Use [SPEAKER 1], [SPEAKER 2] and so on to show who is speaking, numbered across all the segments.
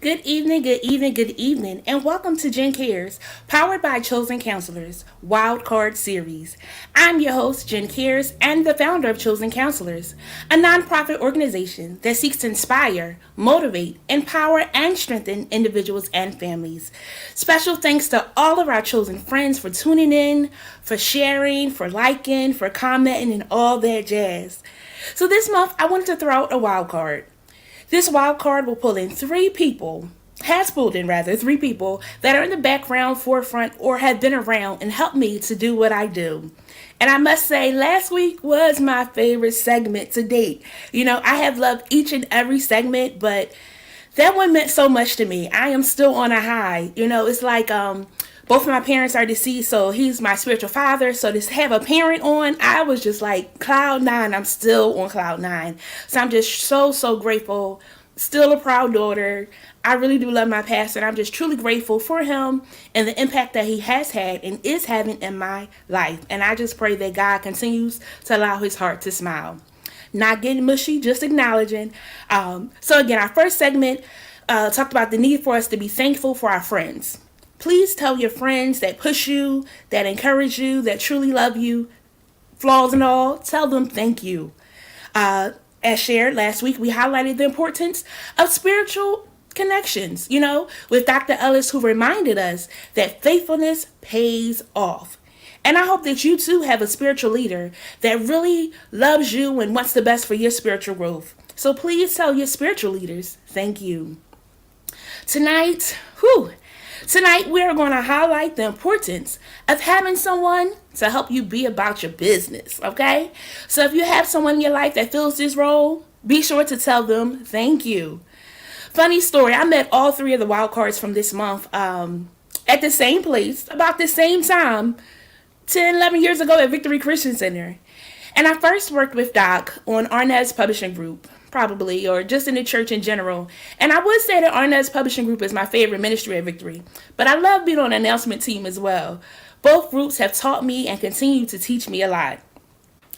[SPEAKER 1] Good evening, good evening, good evening, and welcome to Jen Cares, powered by Chosen Counselors, Wild Card Series. I'm your host, Jen Cares, and the founder of Chosen Counselors, a nonprofit organization that seeks to inspire, motivate, empower, and strengthen individuals and families. Special thanks to all of our chosen friends for tuning in, for sharing, for liking, for commenting, and all that jazz. So this month, I wanted to throw out a wild card. This wild card will pull in has pulled in rather, three people that are in the background, forefront, or have been around and helped me to do what I do. And I must say, last week was my favorite segment to date. I have loved each and every segment, but that one meant so much to me. I am still on a high. It's like both of my parents are deceased, so he's my spiritual father. So to have a parent on, I was just like cloud nine. I'm still on cloud nine. So I'm just so grateful. Still a proud daughter. I really do love my pastor, and I'm just truly grateful for him and the impact that he has had and is having in my life. And I just pray that God continues to allow his heart to smile. Not getting mushy, just acknowledging. So again, our first segment talked about the need for us to be thankful for our friends. Please tell your friends that push you, that encourage you, that truly love you, flaws and all, tell them thank you. As shared last week, we highlighted the importance of spiritual connections, with Dr. Ellis, who reminded us that faithfulness pays off. And I hope that you too have a spiritual leader that really loves you and wants the best for your spiritual growth. So please tell your spiritual leaders thank you. Tonight, we are going to highlight the importance of having someone to help you be about your business, okay? So if you have someone in your life that fills this role, be sure to tell them thank you. Funny story, I met all three of the wild cards from this month at the same place, about the same time, 10, 11 years ago at Victory Christian Center. And I first worked with Doc on Arnaz Publishing Group, probably, or just in the church in general. And I would say that Arnaz Publishing Group is my favorite ministry at Victory, but I love being on the announcement team as well. Both groups have taught me and continue to teach me a lot.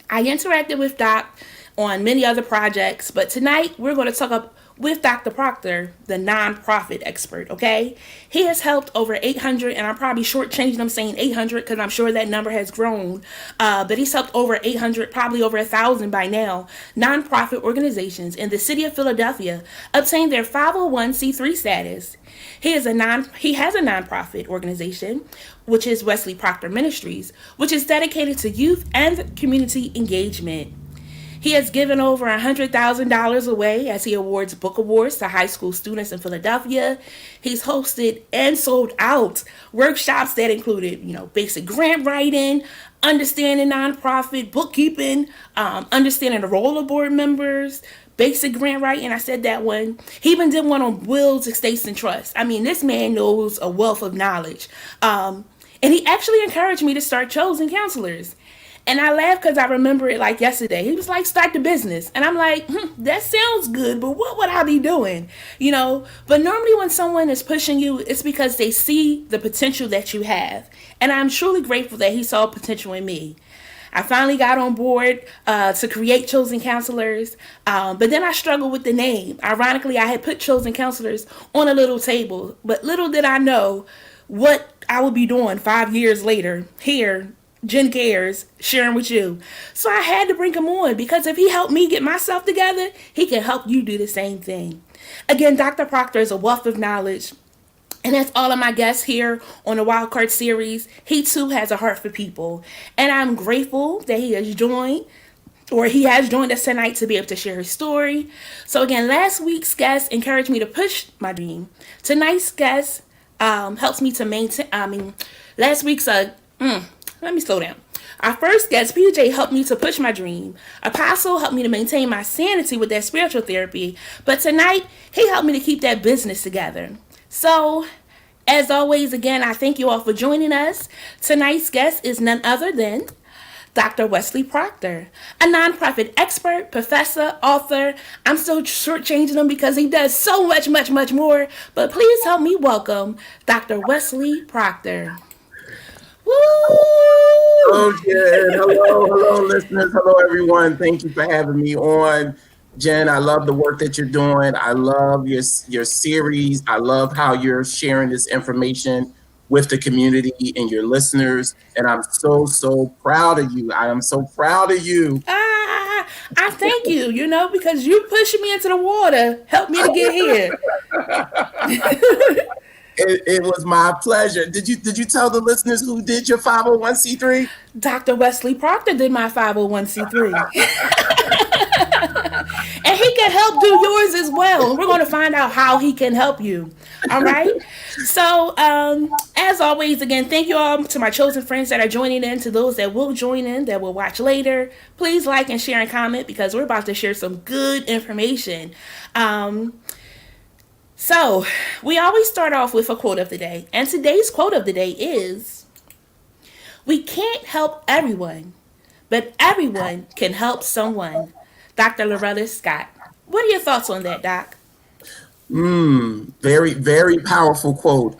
[SPEAKER 1] I interacted with Doc on many other projects, but tonight we're going to talk about with Dr. Proctor, the non-profit expert, okay? He has helped over 800, and I'm probably shortchanging him saying 800 because I'm sure that number has grown, but he's helped over 800, probably over 1,000 by now, non-profit organizations in the city of Philadelphia obtain their 501c3 status. He has a non-profit organization, which is Wesley Proctor Ministries, which is dedicated to youth and community engagement. He has given over $100,000 away as he awards book awards to high school students in Philadelphia. He's hosted and sold out workshops that included, basic grant writing, understanding nonprofit, bookkeeping, understanding the role of board members, basic grant writing. I said that one. He even did one on wills, estates, and trusts. I mean, this man knows a wealth of knowledge. And he actually encouraged me to start Chosen Counselors. And I laughed because I remember it like yesterday. He was like, start the business. And I'm like, that sounds good, but what would I be doing? But normally when someone is pushing you, it's because they see the potential that you have. And I'm truly grateful that he saw potential in me. I finally got on board to create Chosen Counselors, but then I struggled with the name. Ironically, I had put Chosen Counselors on a little table, but little did I know what I would be doing 5 years later here, Jen Cares, sharing with you. So I had to bring him on because if he helped me get myself together, he can help you do the same thing. Again, Dr. Proctor is a wealth of knowledge. And that's all of my guests here on the Wildcard series. He too has a heart for people. And I'm grateful that he has joined us tonight to be able to share his story. So again, last week's guest encouraged me to push my dream. Tonight's guest helps me to maintain, last week's, let me slow down. Our first guest, PJ, helped me to push my dream. Apostle helped me to maintain my sanity with that spiritual therapy. But tonight, he helped me to keep that business together. So, as always, again, I thank you all for joining us. Tonight's guest is none other than Dr. Wesley Proctor, a nonprofit expert, professor, author. I'm still shortchanging him because he does so much more. But please help me welcome Dr. Wesley Proctor. Woo!
[SPEAKER 2] Oh, yeah. Hello, listeners. Hello, everyone. Thank you for having me on. Jen, I love the work that you're doing. I love your series. I love how you're sharing this information with the community and your listeners. And I'm so proud of you. I am so proud of you.
[SPEAKER 1] Ah, I thank you, because you pushing me into the water, helped me to get here.
[SPEAKER 2] It was my pleasure. Did you tell the listeners who did your 501c3?
[SPEAKER 1] Dr. Wesley Proctor did my 501c3. And he can help do yours as well. And we're going to find out how he can help you. All right. So, as always, again, thank you all to my chosen friends that are joining in, to those that will join in, that will watch later. Please like and share and comment, because we're about to share some good information. So, we always start off with a quote of the day. And today's quote of the day is, "We can't help everyone, but everyone can help someone." Dr. Loretta Scott. What are your thoughts on that, Doc?
[SPEAKER 2] Very powerful quote.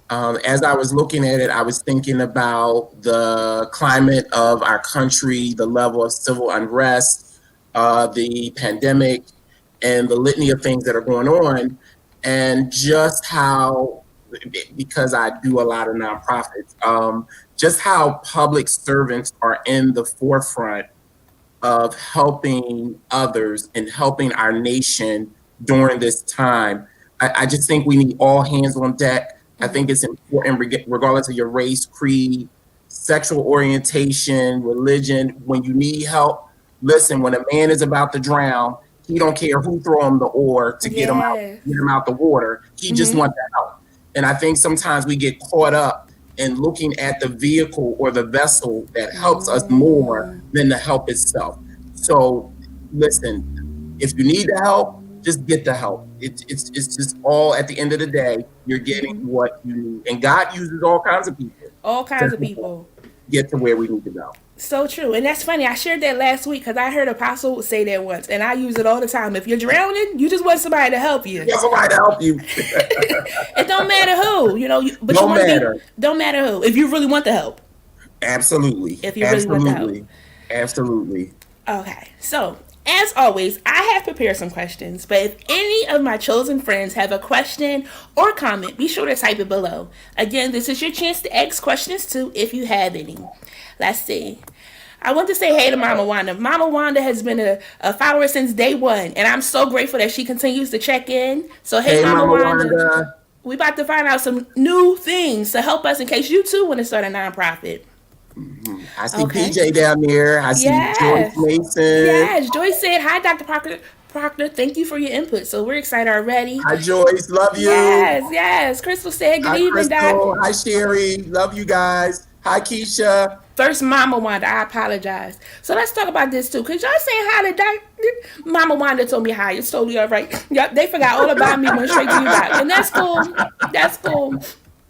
[SPEAKER 2] As I was looking at it, I was thinking about the climate of our country, the level of civil unrest, the pandemic, and the litany of things that are going on, and just how, because I do a lot of nonprofits, just how public servants are in the forefront of helping others and helping our nation during this time. I just think we need all hands on deck. I think it's important, regardless of your race, creed, sexual orientation, religion. When you need help, listen. When a man is about to drown, he don't care who throw him the oar to
[SPEAKER 1] Yeah.
[SPEAKER 2] get him out the water. He just wants to help. And I think sometimes we get caught up in looking at the vehicle or the vessel that helps us more than the help itself. So, listen, if you need the help, just get the help. It's just all, at the end of the day, you're getting what you need. And God uses all kinds of people
[SPEAKER 1] All
[SPEAKER 2] to
[SPEAKER 1] kinds of
[SPEAKER 2] help us
[SPEAKER 1] people.
[SPEAKER 2] get to where we need to go.
[SPEAKER 1] So true. And that's funny. I shared that last week because I heard Apostle say that once, and I use it all the time. If you're drowning, you just want somebody to help you.
[SPEAKER 2] Get somebody to help you.
[SPEAKER 1] It don't matter who, but you
[SPEAKER 2] No
[SPEAKER 1] want to
[SPEAKER 2] matter.
[SPEAKER 1] be, don't matter who. If you really want the help.
[SPEAKER 2] Absolutely.
[SPEAKER 1] If you really want the help.
[SPEAKER 2] Absolutely. Absolutely.
[SPEAKER 1] Okay. So, as always, I have prepared some questions, but if any of my chosen friends have a question or comment, be sure to type it below. Again, this is your chance to ask questions too if you have any. Let's see. I want to say hey to Mama Wanda. Mama Wanda has been a follower since day one, and I'm so grateful that she continues to check in. So, hey,
[SPEAKER 2] Hey,
[SPEAKER 1] Mama
[SPEAKER 2] Mama
[SPEAKER 1] Wanda,
[SPEAKER 2] Wanda.
[SPEAKER 1] we about to find out some new things to help us in case you too want to start a nonprofit.
[SPEAKER 2] I see
[SPEAKER 1] Okay.
[SPEAKER 2] PJ down there. I see Joyce
[SPEAKER 1] Yes.
[SPEAKER 2] Mason.
[SPEAKER 1] Yes. Joyce said, "Hi, Dr. Proctor. Proctor, thank you for your input." So we're excited already.
[SPEAKER 2] Hi, Joyce. Love you.
[SPEAKER 1] Yes, yes. Crystal said, "Good
[SPEAKER 2] Hi,
[SPEAKER 1] evening, Doc."
[SPEAKER 2] Crystal. Hi, Sherry. Love you guys. Hi, Keisha.
[SPEAKER 1] First, Mama Wanda, I apologize. So let's talk about this too. Cause y'all saying hi to Doc. Mama Wanda told me hi. It's totally all right. Y'all, they forgot all about me. Went straight to you, Doc, and that's cool. That's cool.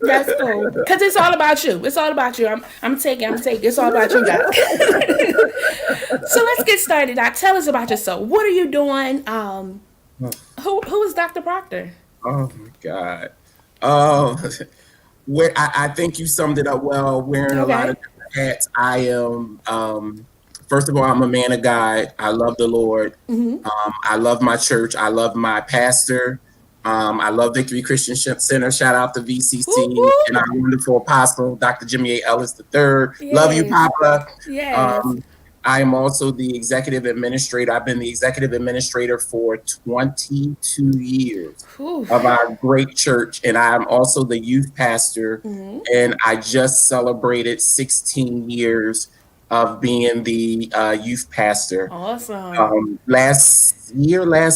[SPEAKER 1] That's cool. Cause it's all about you. It's all about you. I'm taking. It's all about you, Doc. So let's get started, Doc. Tell us about yourself. What are you doing? Who is Dr. Proctor?
[SPEAKER 2] Oh my God. Oh, I think you summed it up well. Wearing a lot
[SPEAKER 1] Okay.
[SPEAKER 2] of different hats. I am. First of all, I'm a man of God. I love the Lord. I love my church. I love my pastor. I love Victory Christian Center. Shout out to
[SPEAKER 1] Woo
[SPEAKER 2] VCC and
[SPEAKER 1] woo.
[SPEAKER 2] our wonderful apostle, Dr. Jimmy A. Ellis III. Love you,
[SPEAKER 1] Yes.
[SPEAKER 2] Papa.
[SPEAKER 1] Yes.
[SPEAKER 2] Um, I am also the executive administrator. I've been the executive administrator for 22 years
[SPEAKER 1] Whew.
[SPEAKER 2] of our great church, and I'm also the youth pastor. And I just celebrated 16 years of being the youth pastor.
[SPEAKER 1] Awesome.
[SPEAKER 2] Last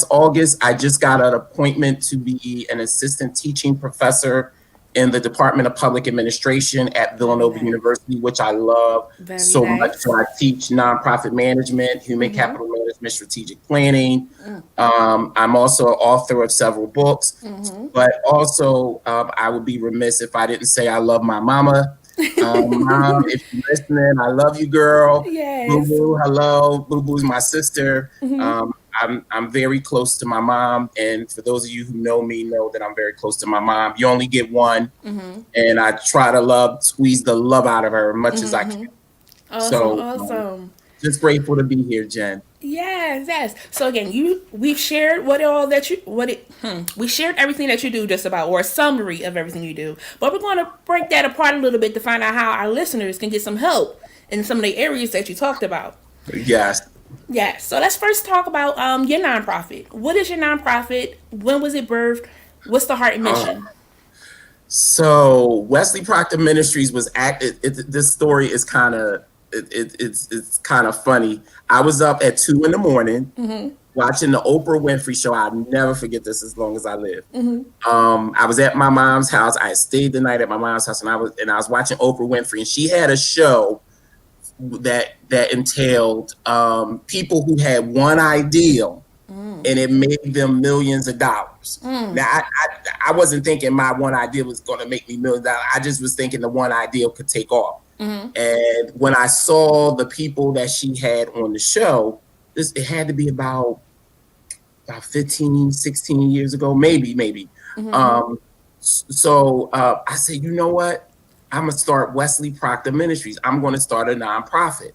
[SPEAKER 2] August, I just got an appointment to be an assistant teaching professor in the Department of Public Administration at
[SPEAKER 1] Very
[SPEAKER 2] Villanova
[SPEAKER 1] nice.
[SPEAKER 2] University, which I love
[SPEAKER 1] Very
[SPEAKER 2] so much.
[SPEAKER 1] nice.
[SPEAKER 2] So I teach nonprofit management, human capital management, strategic planning. I'm also an author of several books, but also I would be remiss if I didn't say I love my mama. Mom, if you're listening, I love you, girl. Boo
[SPEAKER 1] Yes.
[SPEAKER 2] Boo, hello. Boo Boo's my sister. I'm very close to my mom, and for those of you who know me, know that I'm very close to my mom. You only get one, and I try to squeeze the love out of her as much as I can.
[SPEAKER 1] Awesome.
[SPEAKER 2] So,
[SPEAKER 1] Awesome.
[SPEAKER 2] just grateful to be here, Jen.
[SPEAKER 1] Yes. yes. So again, we've shared we shared everything that you do just about, or a summary of everything you do. But we're going to break that apart a little bit to find out how our listeners can get some help in some of the areas that you talked about.
[SPEAKER 2] Yes.
[SPEAKER 1] Yes. So let's first talk about your nonprofit. What is your nonprofit? When was it birthed? What's the heart and mission?
[SPEAKER 2] So Wesley Proctor Ministries was this story is kind of it's kind of funny. I was up at 2 a.m. watching the Oprah Winfrey show. I'll never forget this as long as I live. I was at my mom's house. I stayed the night at my mom's house, and I was watching Oprah Winfrey, and she had a show that entailed people who had one idea and it made them millions of dollars. Now, I wasn't thinking my one idea was going to make me millions of dollars. I just was thinking the one idea could take off. And when I saw the people that she had on the show, it had to be about 15, 16 years ago, maybe. So I said, you know what? I'm going to start Wesley Proctor Ministries. I'm going to start a nonprofit.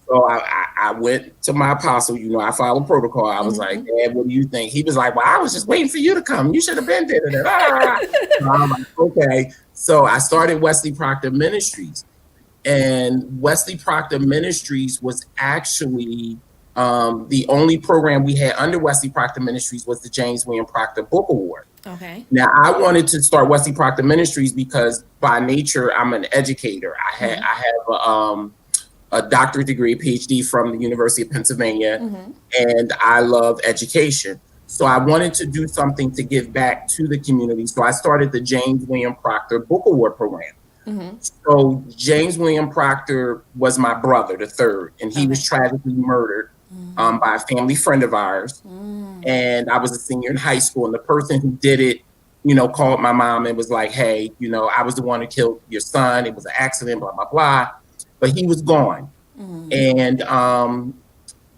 [SPEAKER 2] So I went to my apostle. I followed protocol. I was like, Dad, what do you think? He was like, well, I was just waiting for you to come. You should have been there. So I'm like, okay. So I started Wesley Proctor Ministries. And Wesley Proctor Ministries was actually the only program we had under Wesley Proctor Ministries was the James William Proctor Book Award.
[SPEAKER 1] Okay.
[SPEAKER 2] Now, I wanted to start Wesley Proctor Ministries because by nature, I'm an educator. I have a doctorate degree, PhD from the University of Pennsylvania, and I love education. So I wanted to do something to give back to the community. So I started the James William Proctor Book Award program. So James William Proctor was my brother, the third, and he was tragically murdered by a family friend of ours. And I was a senior in high school, and the person who did it, called my mom and was like, hey, I was the one who killed your son. It was an accident, blah, blah, blah. But he was gone. And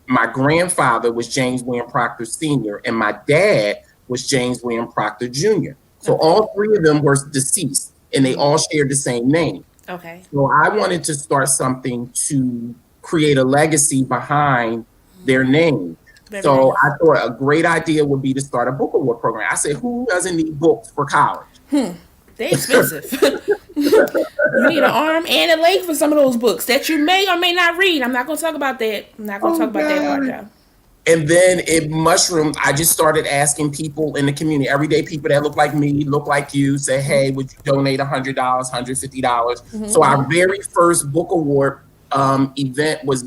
[SPEAKER 2] my grandfather was James William Proctor Sr., and my dad was James William Proctor Jr. So all three of them were deceased, and they all shared the same name.
[SPEAKER 1] Okay.
[SPEAKER 2] So I wanted to start something to create a legacy behind their name. So I thought a great idea would be to start a book award program. I said, who doesn't need books for college?
[SPEAKER 1] They're expensive. You need an arm and a leg for some of those books that you may or may not read. I'm not going to talk about that. I'm not going to talk about that part, though.
[SPEAKER 2] And then it mushroomed. I just started asking people in the community, everyday people that look like me, look like you, say, hey, would you donate $100, $150? So our very first book award event was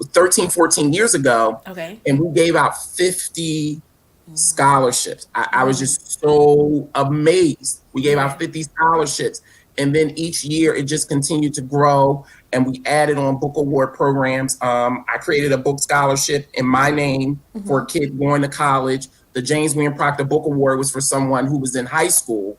[SPEAKER 2] 13, 14 years ago.
[SPEAKER 1] Okay.
[SPEAKER 2] And we gave out 50 scholarships. I was just so amazed. We gave out 50 scholarships. And then each year it just continued to grow, and we added on book award programs. I created a book scholarship in my name for a kid going to college. The James William Proctor Book Award was for someone who was in high school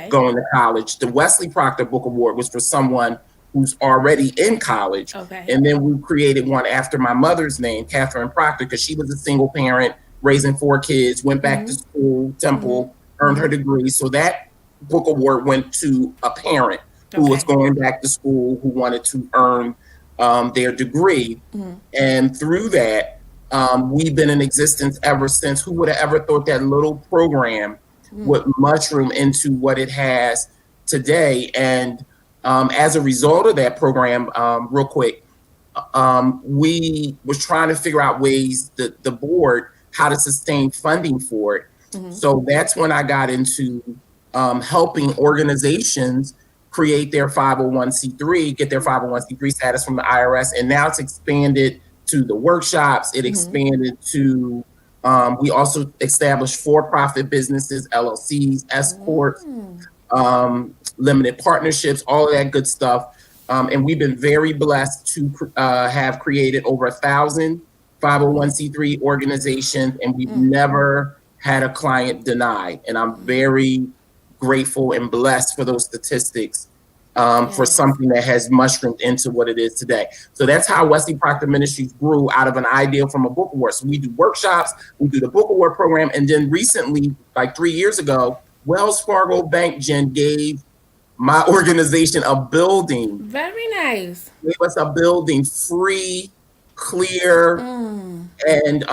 [SPEAKER 2] going to college. The Wesley Proctor Book Award was for someone who's already in college. And then we created one after my mother's name, Catherine Proctor, because she was a single parent raising 4 kids, went back to school, Temple, earned her degree. So that book award went to a parent who was going back to school, who wanted to earn their degree. And through that, we've been in existence ever since. Who would have ever thought that little program would mushroom into what it has today? And as a result of that program, real quick, we was trying to figure out ways, the board, how to sustain funding for it. So that's when I got into helping organizations create their 501c3, get their 501c3 status from the IRS. And now it's expanded to the workshops. It expanded to, we also established for-profit businesses, LLCs, S-Corps, limited partnerships, all of that good stuff. And we've been very blessed to have created over 1,000 501c3 organizations, and we've never had a client denied. And I'm very grateful and blessed for those statistics for something that has mushroomed into what it is today. So that's how Wesley Proctor Ministries grew out of an idea from a book award. So we do workshops, we do the book award program, and then recently, like 3 years ago, Wells Fargo Bank, Jen, gave my organization a building.
[SPEAKER 1] Very nice.
[SPEAKER 2] Gave us a building free, clear, And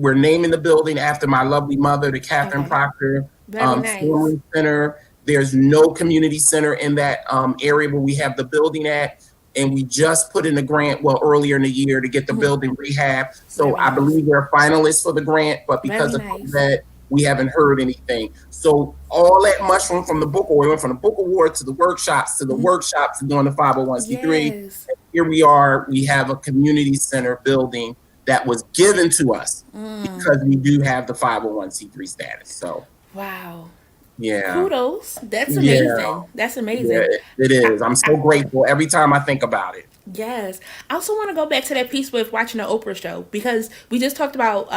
[SPEAKER 2] we're naming the building after my lovely mother, the Catherine
[SPEAKER 1] Okay.
[SPEAKER 2] Proctor
[SPEAKER 1] Very nice.
[SPEAKER 2] Family Center. There's no community center in that area where we have the building at. And we just put in a grant, earlier in the year to get the building rehab. So
[SPEAKER 1] Very
[SPEAKER 2] I
[SPEAKER 1] nice.
[SPEAKER 2] believe we're finalists for the grant, but because
[SPEAKER 1] Very
[SPEAKER 2] of
[SPEAKER 1] nice.
[SPEAKER 2] that, we haven't heard anything. So all that mushroom from the book award, went from the book award to the workshops, to doing the 501c3.
[SPEAKER 1] Yes.
[SPEAKER 2] Here we are, we have a community center building that was given to us because we do have the 501c3 status. So,
[SPEAKER 1] Wow.
[SPEAKER 2] yeah.
[SPEAKER 1] Kudos. That's
[SPEAKER 2] Yeah.
[SPEAKER 1] amazing. That's
[SPEAKER 2] Yeah,
[SPEAKER 1] amazing.
[SPEAKER 2] it is. I'm so grateful every time I think about it.
[SPEAKER 1] Yes. I also want to go back to that piece with watching the Oprah show because we just talked about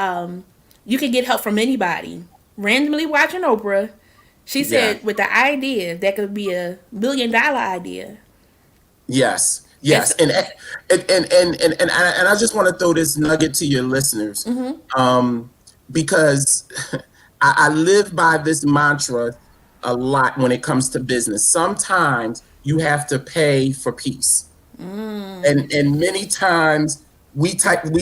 [SPEAKER 1] you can get help from anybody. Randomly watching Oprah, she
[SPEAKER 2] Yeah.
[SPEAKER 1] said with the idea that could be $1 million idea.
[SPEAKER 2] Yes.
[SPEAKER 1] It's
[SPEAKER 2] Yes. And I just want to throw this nugget to your listeners. Because I live by this mantra a lot when it comes to business. Sometimes you have to pay for peace. And many times we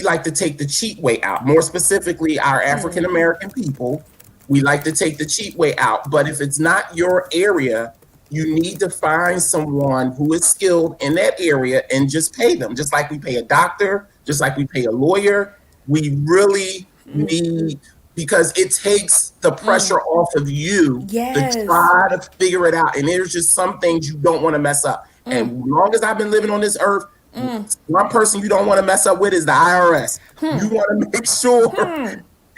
[SPEAKER 2] like to take the cheap way out. More specifically, our African American people, we like to take the cheap way out. But if it's not your area, you need to find someone who is skilled in that area and just pay them. Just like we pay a doctor, just like we pay a lawyer. We really need, because it takes the pressure off of you to
[SPEAKER 1] yes.
[SPEAKER 2] try to figure it out. And there's just some things you don't want to mess up. And as long as I've been living on this earth, one person you don't want to mess up with is the IRS. You want to make sure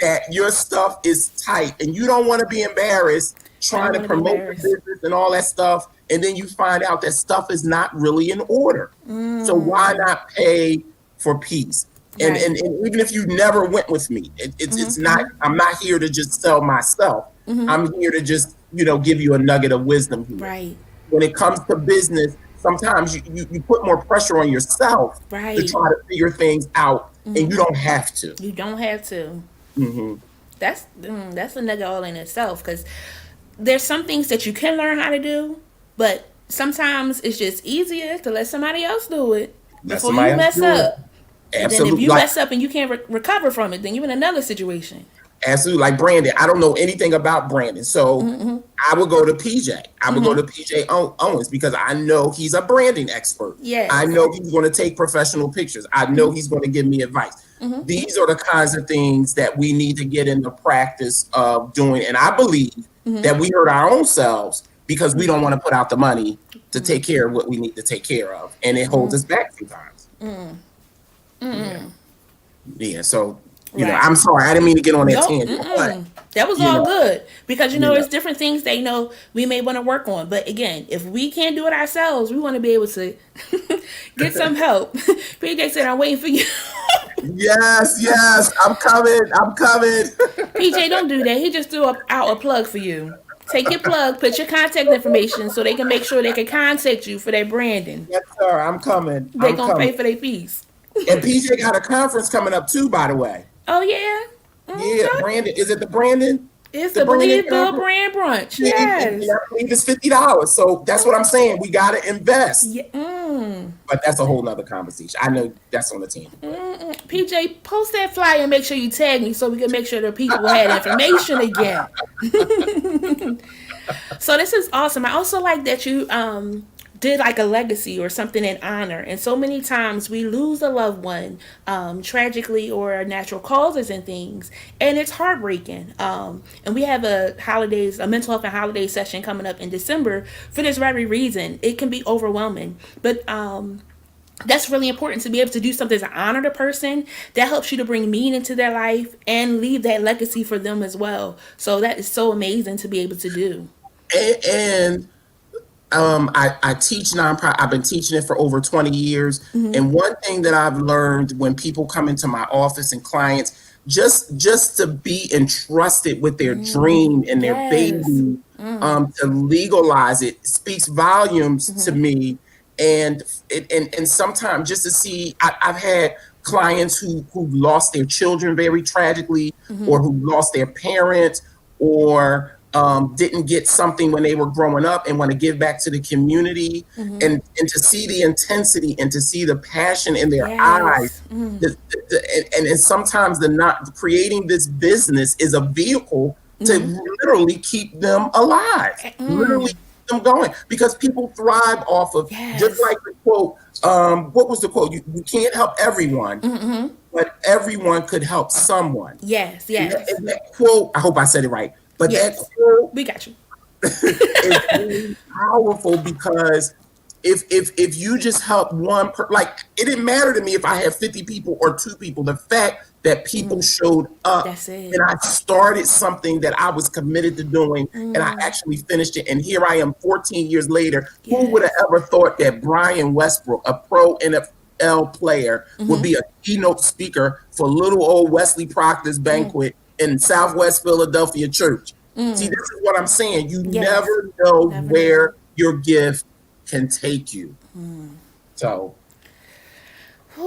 [SPEAKER 2] that your stuff is tight, and you don't want to be embarrassed trying to promote the business and all that stuff, and then you find out that stuff is not really in order. So why not pay for peace? And,
[SPEAKER 1] Right.
[SPEAKER 2] and even if you never went with me, it's not. I'm not here to just sell myself. I'm here to just give you a nugget of wisdom here.
[SPEAKER 1] Right.
[SPEAKER 2] When it comes to business, sometimes you put more pressure on yourself to
[SPEAKER 1] Right.
[SPEAKER 2] try to figure things out, and you don't have to.
[SPEAKER 1] You don't have to.
[SPEAKER 2] hmm
[SPEAKER 1] That's a nugget all in itself because there's some things that you can learn how to do, but sometimes it's just easier to let somebody else do it
[SPEAKER 2] Let
[SPEAKER 1] before
[SPEAKER 2] somebody
[SPEAKER 1] you
[SPEAKER 2] else
[SPEAKER 1] mess
[SPEAKER 2] do it.
[SPEAKER 1] up. And then if
[SPEAKER 2] Absolutely.
[SPEAKER 1] you
[SPEAKER 2] Like,
[SPEAKER 1] mess up and you can't recover from it, then you're in another situation.
[SPEAKER 2] absolutely. Like Brandon, I don't know anything about Brandon, so I would go to PJ. I would go to PJ Owens because I know he's a branding expert.
[SPEAKER 1] Yes.
[SPEAKER 2] I know he's going to take professional pictures. I know he's going to give me advice. These are the kinds of things that we need to get in the practice of doing. And I believe that we hurt our own selves because we don't want to put out the money to take care of what we need to take care of. And it holds us back sometimes. Yeah. So,
[SPEAKER 1] Right.
[SPEAKER 2] I'm sorry. I didn't mean to get on that
[SPEAKER 1] Nope.
[SPEAKER 2] tangent. But,
[SPEAKER 1] That was
[SPEAKER 2] you
[SPEAKER 1] all
[SPEAKER 2] know,
[SPEAKER 1] good because
[SPEAKER 2] Yeah.
[SPEAKER 1] there's different things that we may want to work on. But again, if we can't do it ourselves, we want to be able to get some help. PJ said, "I'm waiting for you."
[SPEAKER 2] Yes. I'm coming.
[SPEAKER 1] PJ, don't do that. He just threw out a plug for you. Take your plug, put your contact information so they can make sure they can contact you for their branding.
[SPEAKER 2] Yes, sir. I'm coming.
[SPEAKER 1] They gonna pay for their piece.
[SPEAKER 2] And PJ got a conference coming up too, by the way.
[SPEAKER 1] Oh yeah.
[SPEAKER 2] Yeah, Brandon. Is it the Brandon?
[SPEAKER 1] It's
[SPEAKER 2] The
[SPEAKER 1] the
[SPEAKER 2] Brandon
[SPEAKER 1] Believe Bill
[SPEAKER 2] conference?
[SPEAKER 1] Brand Brunch.
[SPEAKER 2] Yeah,
[SPEAKER 1] Yes.
[SPEAKER 2] I believe it's $50. So that's what I'm saying. We gotta invest.
[SPEAKER 1] Yeah.
[SPEAKER 2] But that's a whole nother conversation. I know that's on the team.
[SPEAKER 1] PJ, post that flyer and make sure you tag me so we can make sure the people had information again. So this is awesome. I also like that you did like a legacy or something in honor. And so many times we lose a loved one tragically or natural causes and things, and it's heartbreaking. And we have a mental health and holiday session coming up in December for this very reason. It can be overwhelming, but that's really important to be able to do something to honor the person. That helps you to bring meaning to their life and leave that legacy for them as well. So that is so amazing to be able to do.
[SPEAKER 2] And I teach nonprofit. I've been teaching it for over 20 years. And one thing that I've learned when people come into my office and clients, just to be entrusted with their dream and their
[SPEAKER 1] Yes.
[SPEAKER 2] baby, to legalize it speaks volumes to me. And sometimes just to see, I've had clients who lost their children very tragically, or who lost their parents, or didn't get something when they were growing up and want to give back to the community, and to see the intensity and to see the passion in their eyes.
[SPEAKER 1] Yes. Mm.
[SPEAKER 2] And sometimes the not creating this business is a vehicle to literally keep them alive, literally keep them going, because people thrive off of, just like the quote, what was the quote? You can't help everyone, but everyone could help someone.
[SPEAKER 1] Yes.
[SPEAKER 2] And that quote, I hope I said it right, but that quote,
[SPEAKER 1] we got you.
[SPEAKER 2] is really powerful, because if you just help one like, it didn't matter to me if I had 50 people or 2 people. The fact that people showed up, and I started something that I was committed to doing, and I actually finished it, and here I am 14 years later. Who would have ever thought that Brian Westbrook, a pro NFL player, would be a keynote speaker for little old Wesley Proctor's banquet in Southwest Philadelphia church? See, this is what I'm saying. You never know where your gift can take you. So,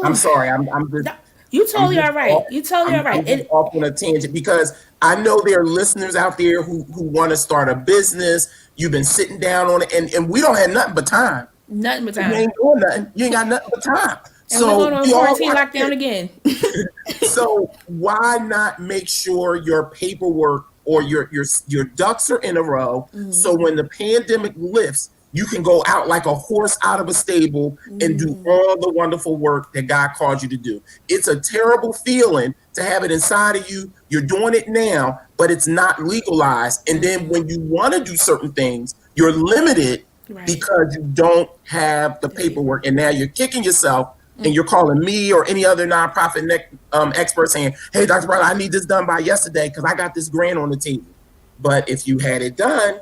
[SPEAKER 2] I'm sorry. I'm just.
[SPEAKER 1] No, you totally all right. You totally all right.
[SPEAKER 2] I'm just off on a tangent, because I know there are listeners out there who want to start a business. You've been sitting down on it, and we don't have nothing but time.
[SPEAKER 1] Nothing but time.
[SPEAKER 2] You ain't doing nothing. You ain't got nothing but time.
[SPEAKER 1] And so we're going on quarantine lockdown again.
[SPEAKER 2] So why not make sure your paperwork or your ducks are in a row, so when the pandemic lifts, you can go out like a horse out of a stable and do all the wonderful work that God called you to do. It's a terrible feeling to have it inside of you. You're doing it now, but it's not legalized. And then when you want to do certain things, you're limited because you don't have the paperwork. And now you're kicking yourself, and you're calling me or any other nonprofit expert saying, hey, Dr. Brown, I need this done by yesterday because I got this grant on the table. But if you had it done,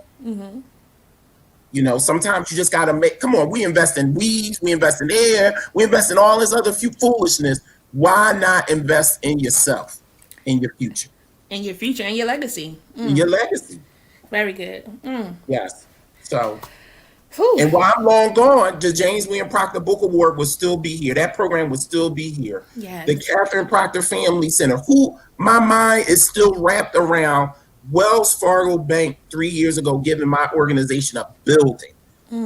[SPEAKER 2] you know, sometimes you just got to come on, we invest in weeds, we invest in air, we invest in all this other foolishness. Why not invest in yourself, in your future?
[SPEAKER 1] In your future and your legacy.
[SPEAKER 2] In your legacy.
[SPEAKER 1] Very good.
[SPEAKER 2] Yes. So... And while I'm long gone, the James William Proctor Book Award would still be here. That program would still be here.
[SPEAKER 1] Yes.
[SPEAKER 2] The Catherine Proctor Family Center, my mind is still wrapped around Wells Fargo Bank 3 years ago giving my organization a building,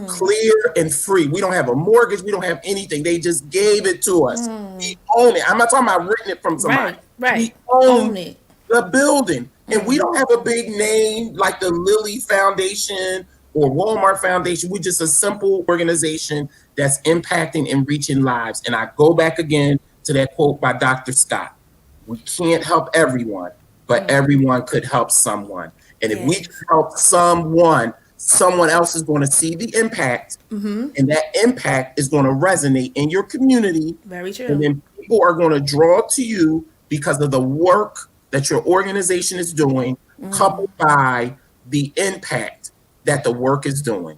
[SPEAKER 2] clear and free. We don't have a mortgage. We don't have anything. They just gave it to us. We own it. I'm not talking about renting it from somebody.
[SPEAKER 1] Right.
[SPEAKER 2] We own it. The building. And we don't have a big name like the Lilly Foundation or Walmart Foundation. We're just a simple organization that's impacting and reaching lives. And I go back again to that quote by Dr. Scott. We can't help everyone, but everyone could help someone. And if we can help someone else is going to see the impact, and that impact is going to resonate in your community.
[SPEAKER 1] Very true.
[SPEAKER 2] And then people are going to draw to you because of the work that your organization is doing, coupled by the impact that the work is doing.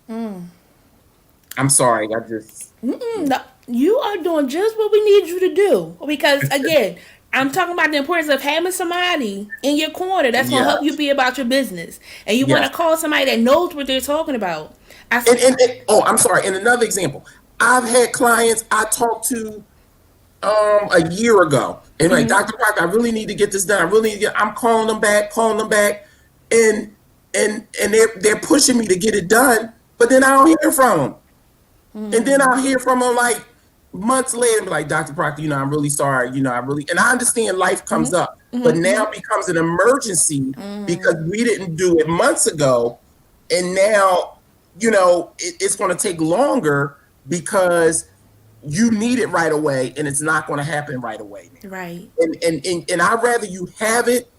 [SPEAKER 2] I'm sorry, I just...
[SPEAKER 1] No, you are doing just what we need you to do. Because, again, I'm talking about the importance of having somebody in your corner that's going to help you be about your business. And you want to call somebody that knows what they're talking about.
[SPEAKER 2] I'm sorry, and another example. I've had clients I talked to a year ago, and like, Dr. Proctor, I really need to get this done. I'm calling them back, and they're pushing me to get it done, but then I don't hear from them. And then I'll hear from them like months later, and be like, Dr. Proctor, I'm really sorry. And I understand life comes up, but now it becomes an emergency because we didn't do it months ago. And now, it's going to take longer because you need it right away, and it's not going to happen right away now.
[SPEAKER 1] Right.
[SPEAKER 2] And I'd rather you have it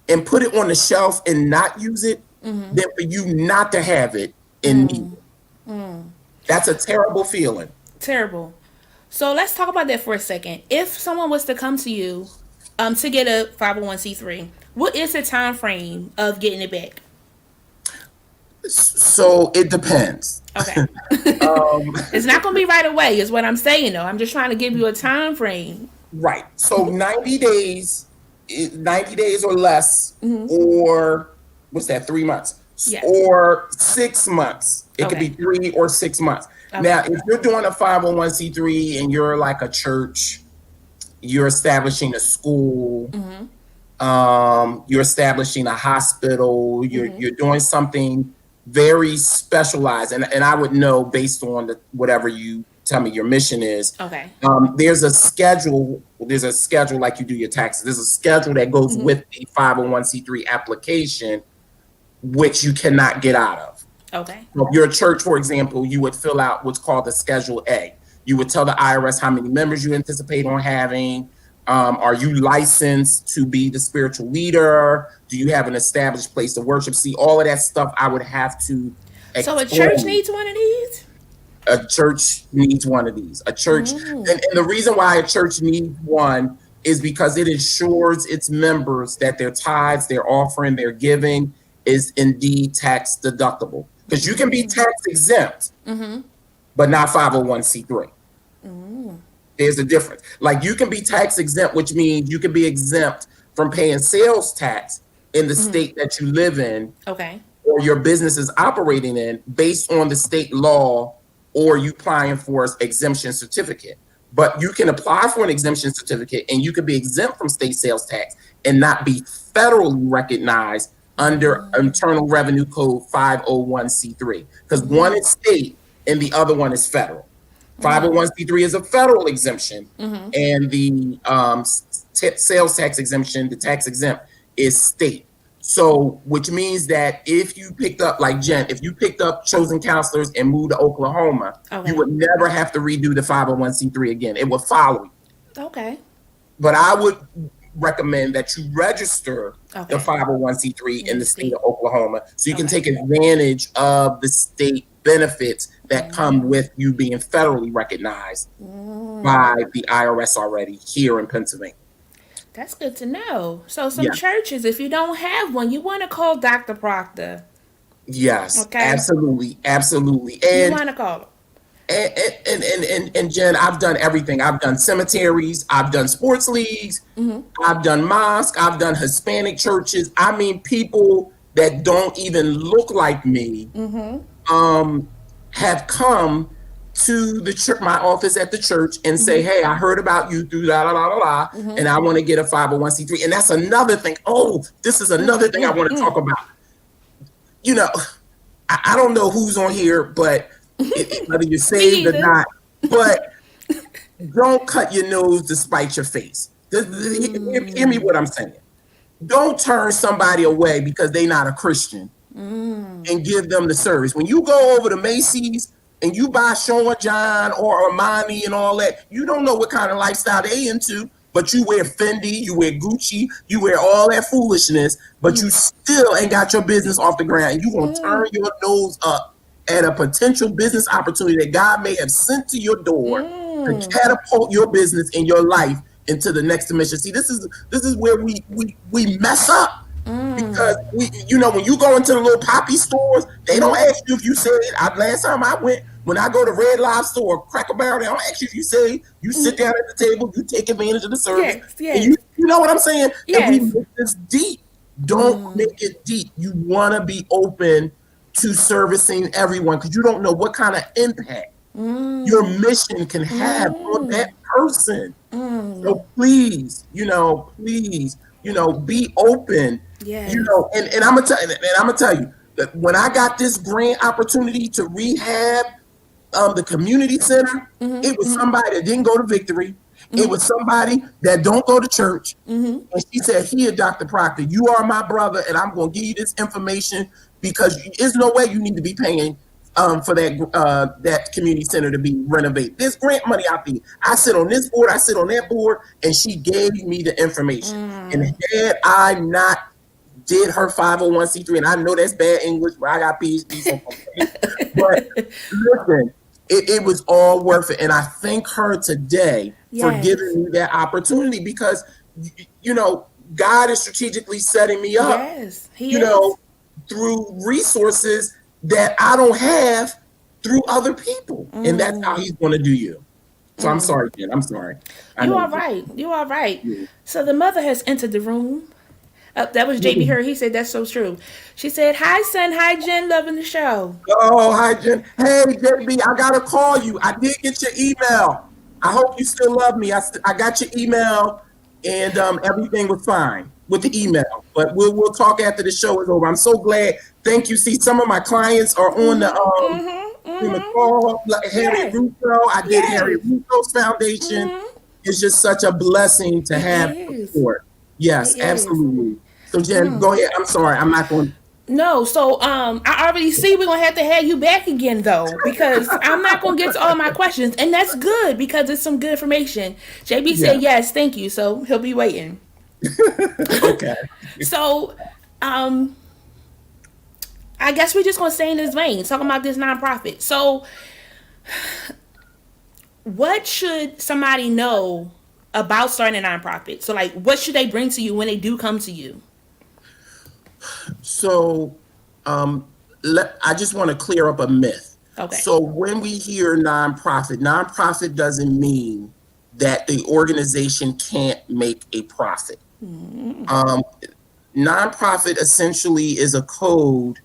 [SPEAKER 2] and put it on the shelf and not use it than for you not to have it and need it. That's a terrible feeling.
[SPEAKER 1] Terrible. So let's talk about that for a second. If someone was to come to you to get a 501c3, what is the time frame of getting it back?
[SPEAKER 2] So it depends.
[SPEAKER 1] Okay. It's not going to be right away is what I'm saying, though. I'm just trying to give you a time frame.
[SPEAKER 2] Right. So 90 days or less, or what's that, 3 months?
[SPEAKER 1] Yes.
[SPEAKER 2] Or 6 months. It could be 3 or 6 months. Okay. Now, if you're doing a 501c3 and you're like a church, you're establishing a school, You're establishing a hospital. You're doing something very specialized, and I would know based on whatever you tell me your mission is.
[SPEAKER 1] Okay.
[SPEAKER 2] There's a schedule. There's a schedule like you do your taxes. There's a schedule that goes with the 501c3 application, which you cannot get out of.
[SPEAKER 1] Okay.
[SPEAKER 2] So your church, for example, you would fill out what's called the Schedule A. You would tell the IRS how many members you anticipate on having. Are you licensed to be the spiritual leader? Do you have an established place of worship? See, all of that stuff I would have to explain.
[SPEAKER 1] So a church needs one of these?
[SPEAKER 2] A church needs one of these. A church, and the reason why a church needs one is because it ensures its members that their tithes, their offering, their giving is indeed tax deductible. Because you can be tax exempt, but not 501c3. There's a difference. Like you can be tax exempt, which means you can be exempt from paying sales tax in the state that you live in,
[SPEAKER 1] Okay.
[SPEAKER 2] or your business is operating in, based on the state law, or you applying for an exemption certificate. But you can apply for an exemption certificate and you can be exempt from state sales tax and not be federally recognized under Internal Revenue Code 501c3, because one is state and the other one is federal. 501c3 is a federal exemption, and the sales tax exemption, the tax exempt, is state. So, which means that if you picked up, like Jen, if you picked up Chosen Counselors and moved to Oklahoma, you would never have to redo the 501c3 again. It would follow you.
[SPEAKER 1] Okay.
[SPEAKER 2] But I would recommend that you register the 501c3 in the state of Oklahoma so you can take advantage of the state benefits that come with you being federally recognized by the IRS already here in Pennsylvania.
[SPEAKER 1] That's good to know. So some churches, if you don't have one, you want to call Dr. Proctor.
[SPEAKER 2] Yes,
[SPEAKER 1] Okay.
[SPEAKER 2] absolutely.
[SPEAKER 1] You want to call him.
[SPEAKER 2] And Jen, I've done everything. I've done cemeteries, I've done sports leagues, I've done mosques, I've done Hispanic churches. I mean, people that don't even look like me have come to the church, my office at the church, and say, "Hey, I heard about you through and I want to get a 501c3." And that's another thing. Oh, this is another thing I want to talk about. You know, I don't know who's on here, but whether you're saved or not, but don't cut your nose to spite your face. Hear me what I'm saying. Don't turn somebody away because they're not a Christian and give them the service. When you go over to Macy's and you buy Sean John or Armani and all that, you don't know what kind of lifestyle they into, but you wear Fendi, you wear Gucci, you wear all that foolishness, but you still ain't got your business off the ground. And you gonna turn your nose up at a potential business opportunity that God may have sent to your door to catapult your business and your life into the next dimension. See, this is where we mess up. Because when you go into the little poppy stores, they don't ask you if you said it. Last time I went, when I go to Red Lobster or Cracker Barrel, they don't ask you if you say it. You sit down at the table, you take advantage of the service.
[SPEAKER 1] Yes.
[SPEAKER 2] And you know what I'm saying?
[SPEAKER 1] Yes.
[SPEAKER 2] And we make this deep. Don't make it deep. You want to be open to servicing everyone because you don't know what kind of impact your mission can have on that person. So please, be open.
[SPEAKER 1] Yes.
[SPEAKER 2] And I'm gonna tell you that when I got this grant opportunity to rehab the community center, it was somebody that didn't go to Victory. It was somebody that don't go to church. And she said, "Here, Dr. Proctor, you are my brother, and I'm gonna give you this information because there's no way you need to be paying for that community center to be renovated. There's grant money out there. I sit on this board, I sit on that board," and she gave me the information. And had I not did her 501c3, and I know that's bad English, but I got PhD. But listen, it was all worth it. And I thank her today for giving me that opportunity because, God is strategically setting me up, through resources that I don't have through other people. And that's how he's going to do you. So I'm sorry, Jen. I'm sorry.
[SPEAKER 1] You all right. Yeah. So the mother has entered the room. That was JB Her. He said that's so true. She said, "Hi, son. Hi, Jen. Loving the show."
[SPEAKER 2] Oh, hi, Jen. Hey, JB, I got to call you. I did get your email. I hope you still love me. I got your email and everything was fine. with the email. But we'll talk after the show is over. I'm so glad. Thank you. See, some of my clients are on the in the call. Like Harriet
[SPEAKER 1] Yes.
[SPEAKER 2] Russo. I did Harriet
[SPEAKER 1] Yes.
[SPEAKER 2] Russo's foundation. It's just such a blessing to
[SPEAKER 1] It
[SPEAKER 2] have
[SPEAKER 1] is.
[SPEAKER 2] support.
[SPEAKER 1] It
[SPEAKER 2] Yes,
[SPEAKER 1] is.
[SPEAKER 2] absolutely. So Jen, go ahead. I'm sorry. I'm not going.
[SPEAKER 1] No, so I already see we're gonna have to have you back again though, because I'm not gonna get to all my questions, and that's good because it's some good information. JB
[SPEAKER 2] Yeah.
[SPEAKER 1] said yes, thank you, so he'll be waiting.
[SPEAKER 2] Okay.
[SPEAKER 1] So, um, I guess we're just gonna stay in this vein, talking about this nonprofit. So, what should somebody know about starting a nonprofit? So, like, what should they bring to you when they do come to you?
[SPEAKER 2] So, I just want to clear up a myth.
[SPEAKER 1] Okay.
[SPEAKER 2] So when we hear nonprofit doesn't mean that the organization can't make a profit. Um, Nonprofit essentially is a code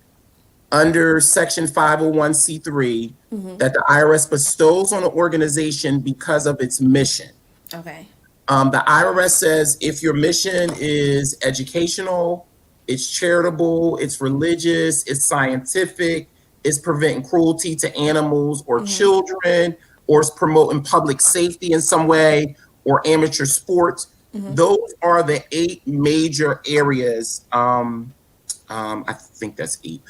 [SPEAKER 2] under Section 501c3 that the IRS bestows on an organization because of its mission.
[SPEAKER 1] Okay.
[SPEAKER 2] The IRS says if your mission is educational, it's charitable, it's religious, it's scientific, it's preventing cruelty to animals or children, or it's promoting public safety in some way, or amateur sports. Those are the 8 major areas. I think that's 8.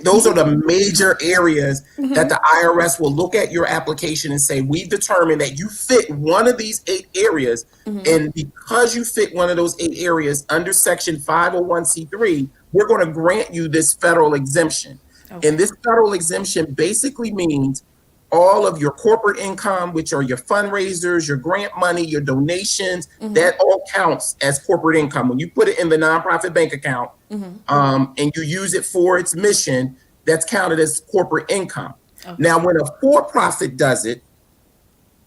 [SPEAKER 2] Those are the major areas that the IRS will look at your application and say, we determined that you fit one of these 8 areas. And because you fit one of those 8 areas under Section 501c3, we're going to grant you this federal exemption.
[SPEAKER 1] Okay.
[SPEAKER 2] And this federal exemption basically means all of your corporate income, which are your fundraisers, your grant money, your donations, that all counts as corporate income. When you put it in the nonprofit bank account and you use it for its mission, that's counted as corporate income.
[SPEAKER 1] Okay.
[SPEAKER 2] Now, when a for-profit does it,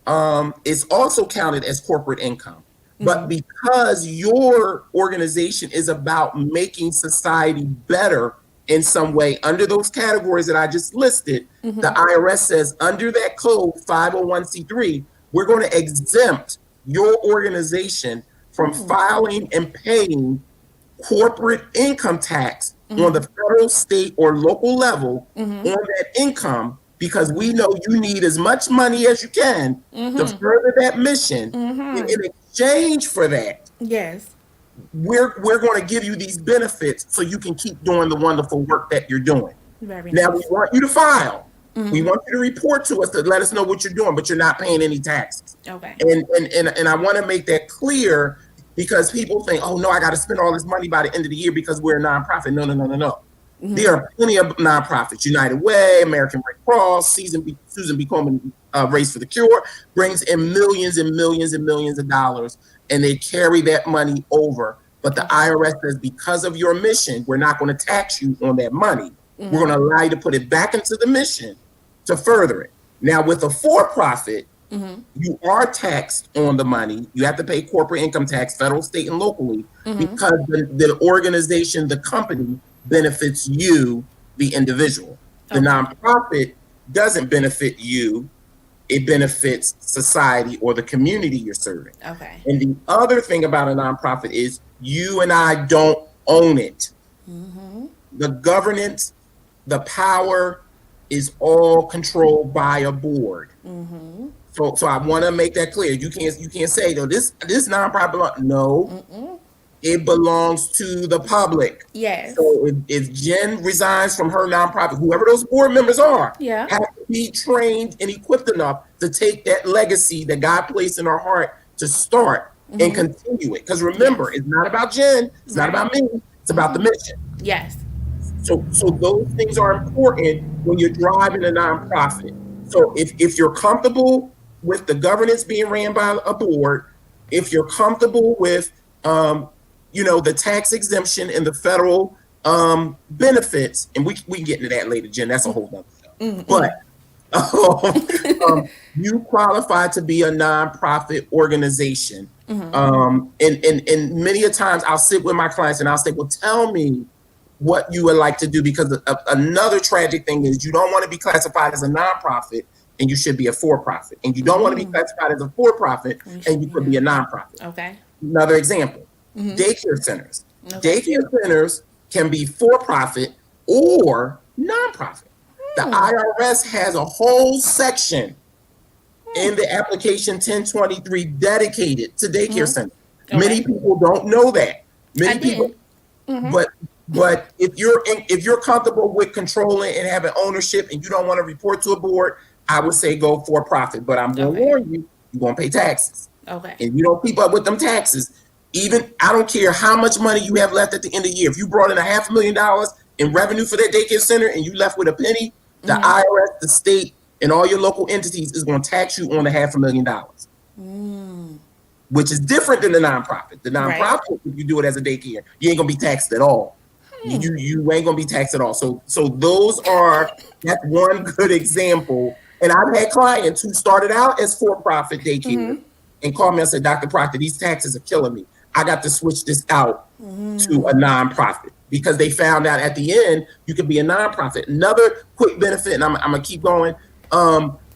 [SPEAKER 2] it's also counted as corporate income. But because your organization is about making society better in some way under those categories that I just listed, the IRS says under that code 501c3, we're going to exempt your organization from filing and paying corporate income tax on the federal, state, or local level on that income, because we know you need as much money as you can to further that mission. And in exchange for that,
[SPEAKER 1] Yes.
[SPEAKER 2] we're going to give you these benefits so you can keep doing the wonderful work that you're doing.
[SPEAKER 1] Very
[SPEAKER 2] Now,
[SPEAKER 1] nice.
[SPEAKER 2] we want you to file. We want you to report to us to let us know what you're doing, but you're not paying any taxes.
[SPEAKER 1] Okay.
[SPEAKER 2] And I want to make that clear, because people think, oh no, I got to spend all this money by the end of the year because we're a nonprofit. No. There are plenty of nonprofits. United Way, American Red Cross, Susan B. Komen Race for the Cure brings in millions and millions and millions of dollars, and they carry that money over. But the IRS says, because of your mission, we're not going to tax you on that money. We're going to allow you to put it back into the mission to further it. Now, with a for-profit, you are taxed on the money. You have to pay corporate income tax, federal, state, and locally, because the organization, the company, benefits you, the individual. The nonprofit doesn't benefit you. It benefits society or the community you're serving.
[SPEAKER 1] Okay.
[SPEAKER 2] And the other thing about a nonprofit is you and I don't own it. The governance, the power is all controlled by a board. So I want to make that clear. You can't say, no, this nonprofit, no. It belongs to the public.
[SPEAKER 1] Yes.
[SPEAKER 2] So if Jen resigns from her nonprofit, whoever those board members are,
[SPEAKER 1] Yeah.
[SPEAKER 2] have to be trained and equipped enough to take that legacy that God placed in her heart to start and continue it. Because remember, it's not about Jen, it's not about me, it's about the mission.
[SPEAKER 1] Yes.
[SPEAKER 2] So those things are important when you're driving a nonprofit. So if you're comfortable with the governance being ran by a board, if you're comfortable with the tax exemption and the federal benefits, and we can get into that later, Jen. That's a whole nother show. But you qualify to be a nonprofit organization. And many a times I'll sit with my clients and I'll say, well, tell me what you would like to do, because another tragic thing is you don't want to be classified as a nonprofit and you should be a for-profit. And you don't want to be classified as a for-profit and you could be a nonprofit.
[SPEAKER 1] Okay.
[SPEAKER 2] Another example. daycare centers.
[SPEAKER 1] Okay.
[SPEAKER 2] Daycare centers can be for-profit or nonprofit. The IRS has a whole section in the application 1023 dedicated to daycare centers. Many
[SPEAKER 1] Okay.
[SPEAKER 2] people don't know that.
[SPEAKER 1] I
[SPEAKER 2] Many people,
[SPEAKER 1] didn't. Mm-hmm.
[SPEAKER 2] but if you're comfortable with controlling and having ownership and you don't want to report to a board, I would say go for profit. But I'm going to
[SPEAKER 1] Okay.
[SPEAKER 2] warn you, you're going to pay taxes.
[SPEAKER 1] Okay.
[SPEAKER 2] And you don't keep up with them taxes, even I don't care how much money you have left at the end of the year. If you brought in $500,000 in revenue for that daycare center and you left with a penny, the IRS, the state, and all your local entities is going to tax you on the $500,000, which is different than the nonprofit. The
[SPEAKER 1] Right.
[SPEAKER 2] nonprofit, if you do it as a daycare, you ain't gonna be taxed at all. You ain't gonna be taxed at all. So that's one good example. And I've had clients who started out as for-profit daycare and called me and said, Dr. Proctor, these taxes are killing me. I got to switch this out to a nonprofit because they found out at the end you could be a nonprofit. Another quick benefit, and I'm gonna keep going.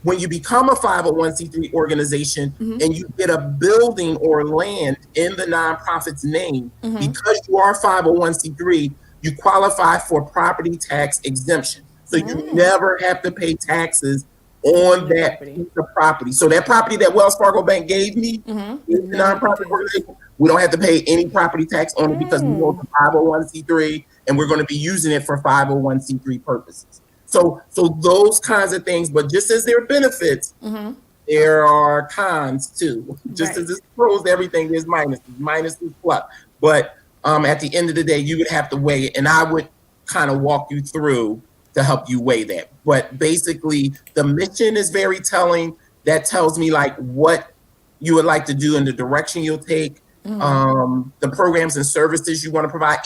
[SPEAKER 2] When you become a 501c3 organization and you get a building or land in the nonprofit's name, because you are 501c3, you qualify for property tax exemption. So you never have to pay taxes on that piece of property. So that property that Wells Fargo Bank gave me, is the nonprofit organization, we don't have to pay any property tax on it because we hold the 501c3 and we're going to be using it for 501c3 purposes. So those kinds of things, but just as there are benefits, there are cons too. Just as it's pros to everything, there's minuses plus. But at the end of the day, you would have to weigh it, and I would kind of walk you through to help you weigh that. But basically, the mission is very telling. That tells me like what you would like to do and the direction you'll take, the programs and services you want to provide.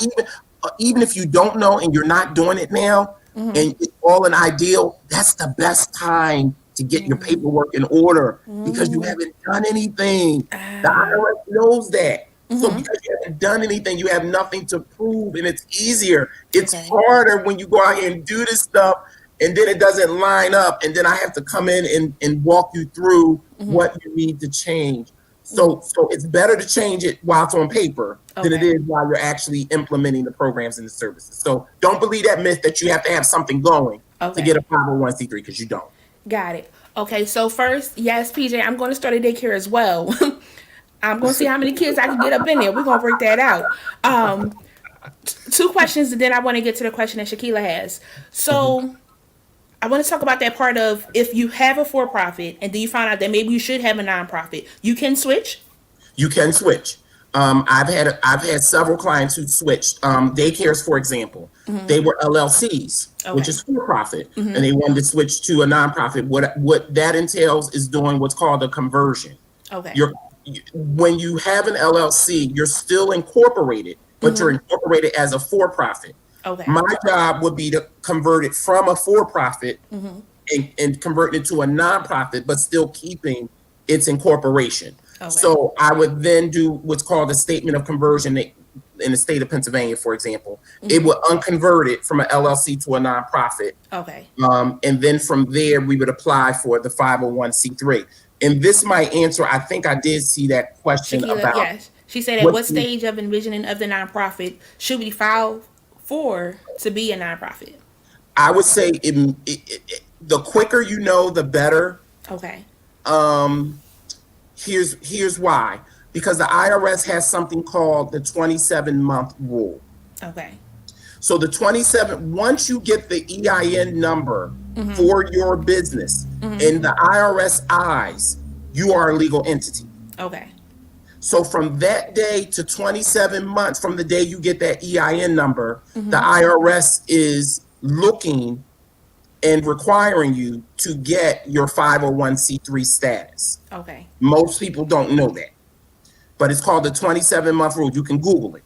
[SPEAKER 2] Even if you don't know and you're not doing it now, and it's all an ideal, that's the best time to get your paperwork in order because you haven't done anything. The IRS knows that. So because you haven't done anything, you have nothing to prove, and it's easier. It's harder when you go out here and do this stuff and then it doesn't line up, and then I have to come in and walk you through what you need to change. So it's better to change it while it's on paper than it is while you're actually implementing the programs and the services. So don't believe that myth that you have to have something going to get a 501c3 because you don't.
[SPEAKER 1] Got it. Okay, so first, yes, PJ, I'm going to start a daycare as well. I'm going to see how many kids I can get up in there. We're going to break that out. Two questions, and then I want to get to the question that Shakila has. So I want to talk about that part of if you have a for-profit and then you find out that maybe you should have a nonprofit, you can switch?
[SPEAKER 2] You can switch. I've had several clients who switched. Daycares, for example, they were LLCs, which is for profit, and they wanted to switch to a nonprofit. What that entails is doing what's called a conversion.
[SPEAKER 1] Okay.
[SPEAKER 2] When you have an LLC, you're still incorporated, but you're incorporated as a for profit.
[SPEAKER 1] Okay.
[SPEAKER 2] My job would be to convert it from a for profit and convert it to a nonprofit, but still keeping its incorporation. Okay. So I would then do what's called a statement of conversion in the state of Pennsylvania, for example. It would unconvert it from an LLC to a nonprofit.
[SPEAKER 1] Okay.
[SPEAKER 2] And then from there, we would apply for the 501c3. And this might answer, I think I did see that question
[SPEAKER 1] Shakila,
[SPEAKER 2] about.
[SPEAKER 1] yes. She said, at what stage of envisioning of the nonprofit should we file for to be a nonprofit?
[SPEAKER 2] I would say the quicker you know, the better.
[SPEAKER 1] Okay.
[SPEAKER 2] Here's why. Because the IRS has something called the 27-month rule.
[SPEAKER 1] Okay.
[SPEAKER 2] So once you get the EIN number for your business in the IRS eyes, you are a legal entity.
[SPEAKER 1] Okay.
[SPEAKER 2] So from that day to 27 months from the day you get that EIN number, the IRS is looking and requiring you to get your 501c3 status.
[SPEAKER 1] Okay.
[SPEAKER 2] Most people don't know that, but it's called the 27-month rule. You can Google it.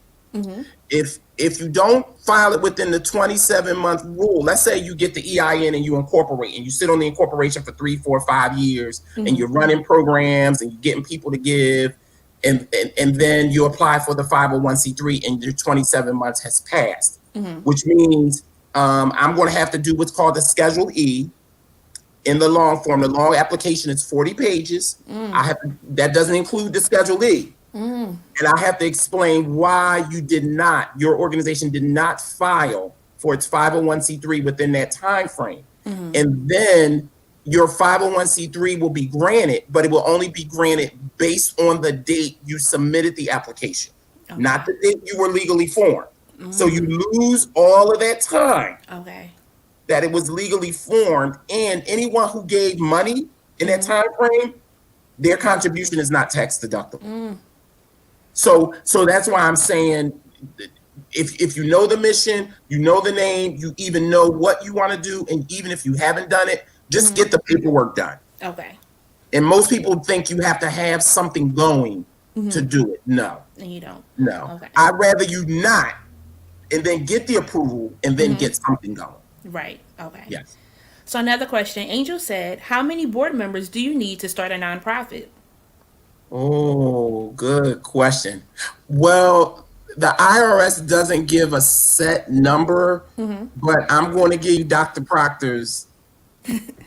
[SPEAKER 2] If you don't file it within the 27-month rule, let's say you get the EIN and you incorporate and you sit on the incorporation for 3, 4, 5 years and you're running programs and you're getting people to give, and then you apply for the 501c3 and your 27 months has passed, which means I'm going to have to do what's called the Schedule E in the long form. The long application is 40 pages. That doesn't include the Schedule E. And I have to explain why your organization did not file for its 501c3 within that time frame. And then your 501c3 will be granted, but it will only be granted based on the date you submitted the application, not the date you were legally formed. So you lose all of that time that it was legally formed, and anyone who gave money in that time frame, their contribution is not tax deductible. So that's why I'm saying, if you know the mission, you know the name, you even know what you want to do, and even if you haven't done it, just get the paperwork done.
[SPEAKER 1] Okay.
[SPEAKER 2] And most people think you have to have something going to do it. No.
[SPEAKER 1] And you don't.
[SPEAKER 2] No.
[SPEAKER 1] Okay.
[SPEAKER 2] I'd rather you not, and then get the approval, and then get something going.
[SPEAKER 1] Right. Okay.
[SPEAKER 2] Yes.
[SPEAKER 1] So another question. Angel said, how many board members do you need to start a nonprofit?
[SPEAKER 2] Oh, good question. Well, the IRS doesn't give a set number, but I'm going to give you Dr. Proctor's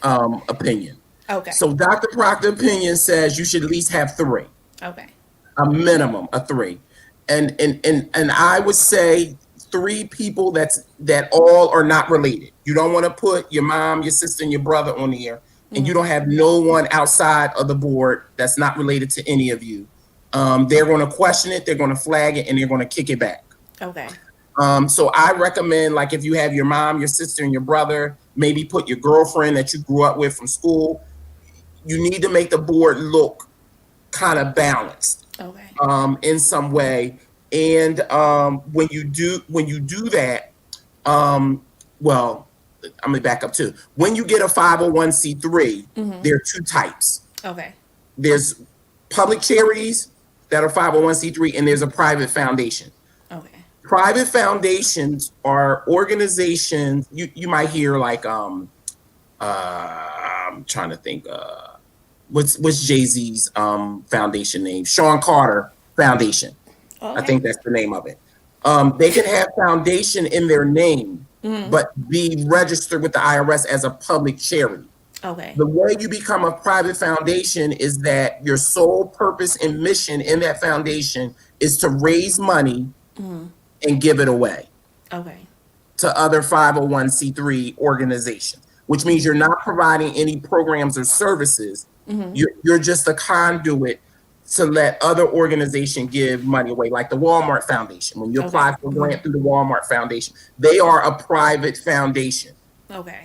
[SPEAKER 2] opinion.
[SPEAKER 1] Okay.
[SPEAKER 2] So Dr. Proctor's opinion says you should at least have 3,
[SPEAKER 1] Okay.
[SPEAKER 2] a minimum of 3. And I would say 3 people that all are not related. You don't want to put your mom, your sister, and your brother on here, and you don't have no one outside of the board that's not related to any of you. They're going to question it, they're going to flag it, and they're going to kick it back.
[SPEAKER 1] Okay.
[SPEAKER 2] So I recommend, like, if you have your mom, your sister, and your brother, maybe put your girlfriend that you grew up with from school. You need to make the board look kind of balanced, in some way. And when you do that, well, I'm gonna back up too. When you get a 501c3, there are 2 types.
[SPEAKER 1] Okay.
[SPEAKER 2] There's public charities that are 501c3, and there's a private foundation.
[SPEAKER 1] Okay.
[SPEAKER 2] Private foundations are organizations you might hear, like I'm trying to think, what's Jay-Z's foundation name? Sean Carter Foundation. I think that's the name of it. They can have foundation in their name, but be registered with the IRS as a public charity.
[SPEAKER 1] Okay.
[SPEAKER 2] The way you become a private foundation is that your sole purpose and mission in that foundation is to raise money and give it away to other 501c3 organizations, which means you're not providing any programs or services. You're just a conduit to let other organizations give money away, like the Walmart Foundation. When you apply for a grant through the Walmart Foundation, they are a private foundation.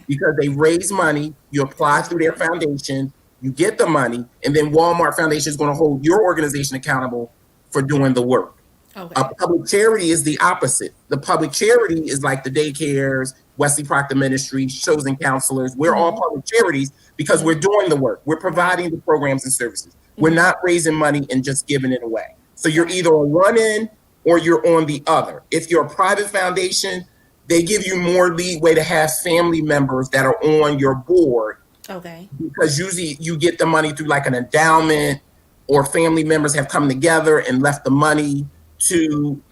[SPEAKER 2] Because they raise money, you apply through their foundation, you get the money, and then Walmart Foundation is going to hold your organization accountable for doing the work. A public charity is the opposite. The public charity is like the daycares, Wesley Proctor Ministries, Chosen Counselors. We're all public charities because we're doing the work. We're providing the programs and services. We're not raising money and just giving it away. So you're either on one end or you're on the other. If you're a private foundation, they give you more leeway to have family members that are on your board. Because usually you get the money through like an endowment, or family members have come together and left the money to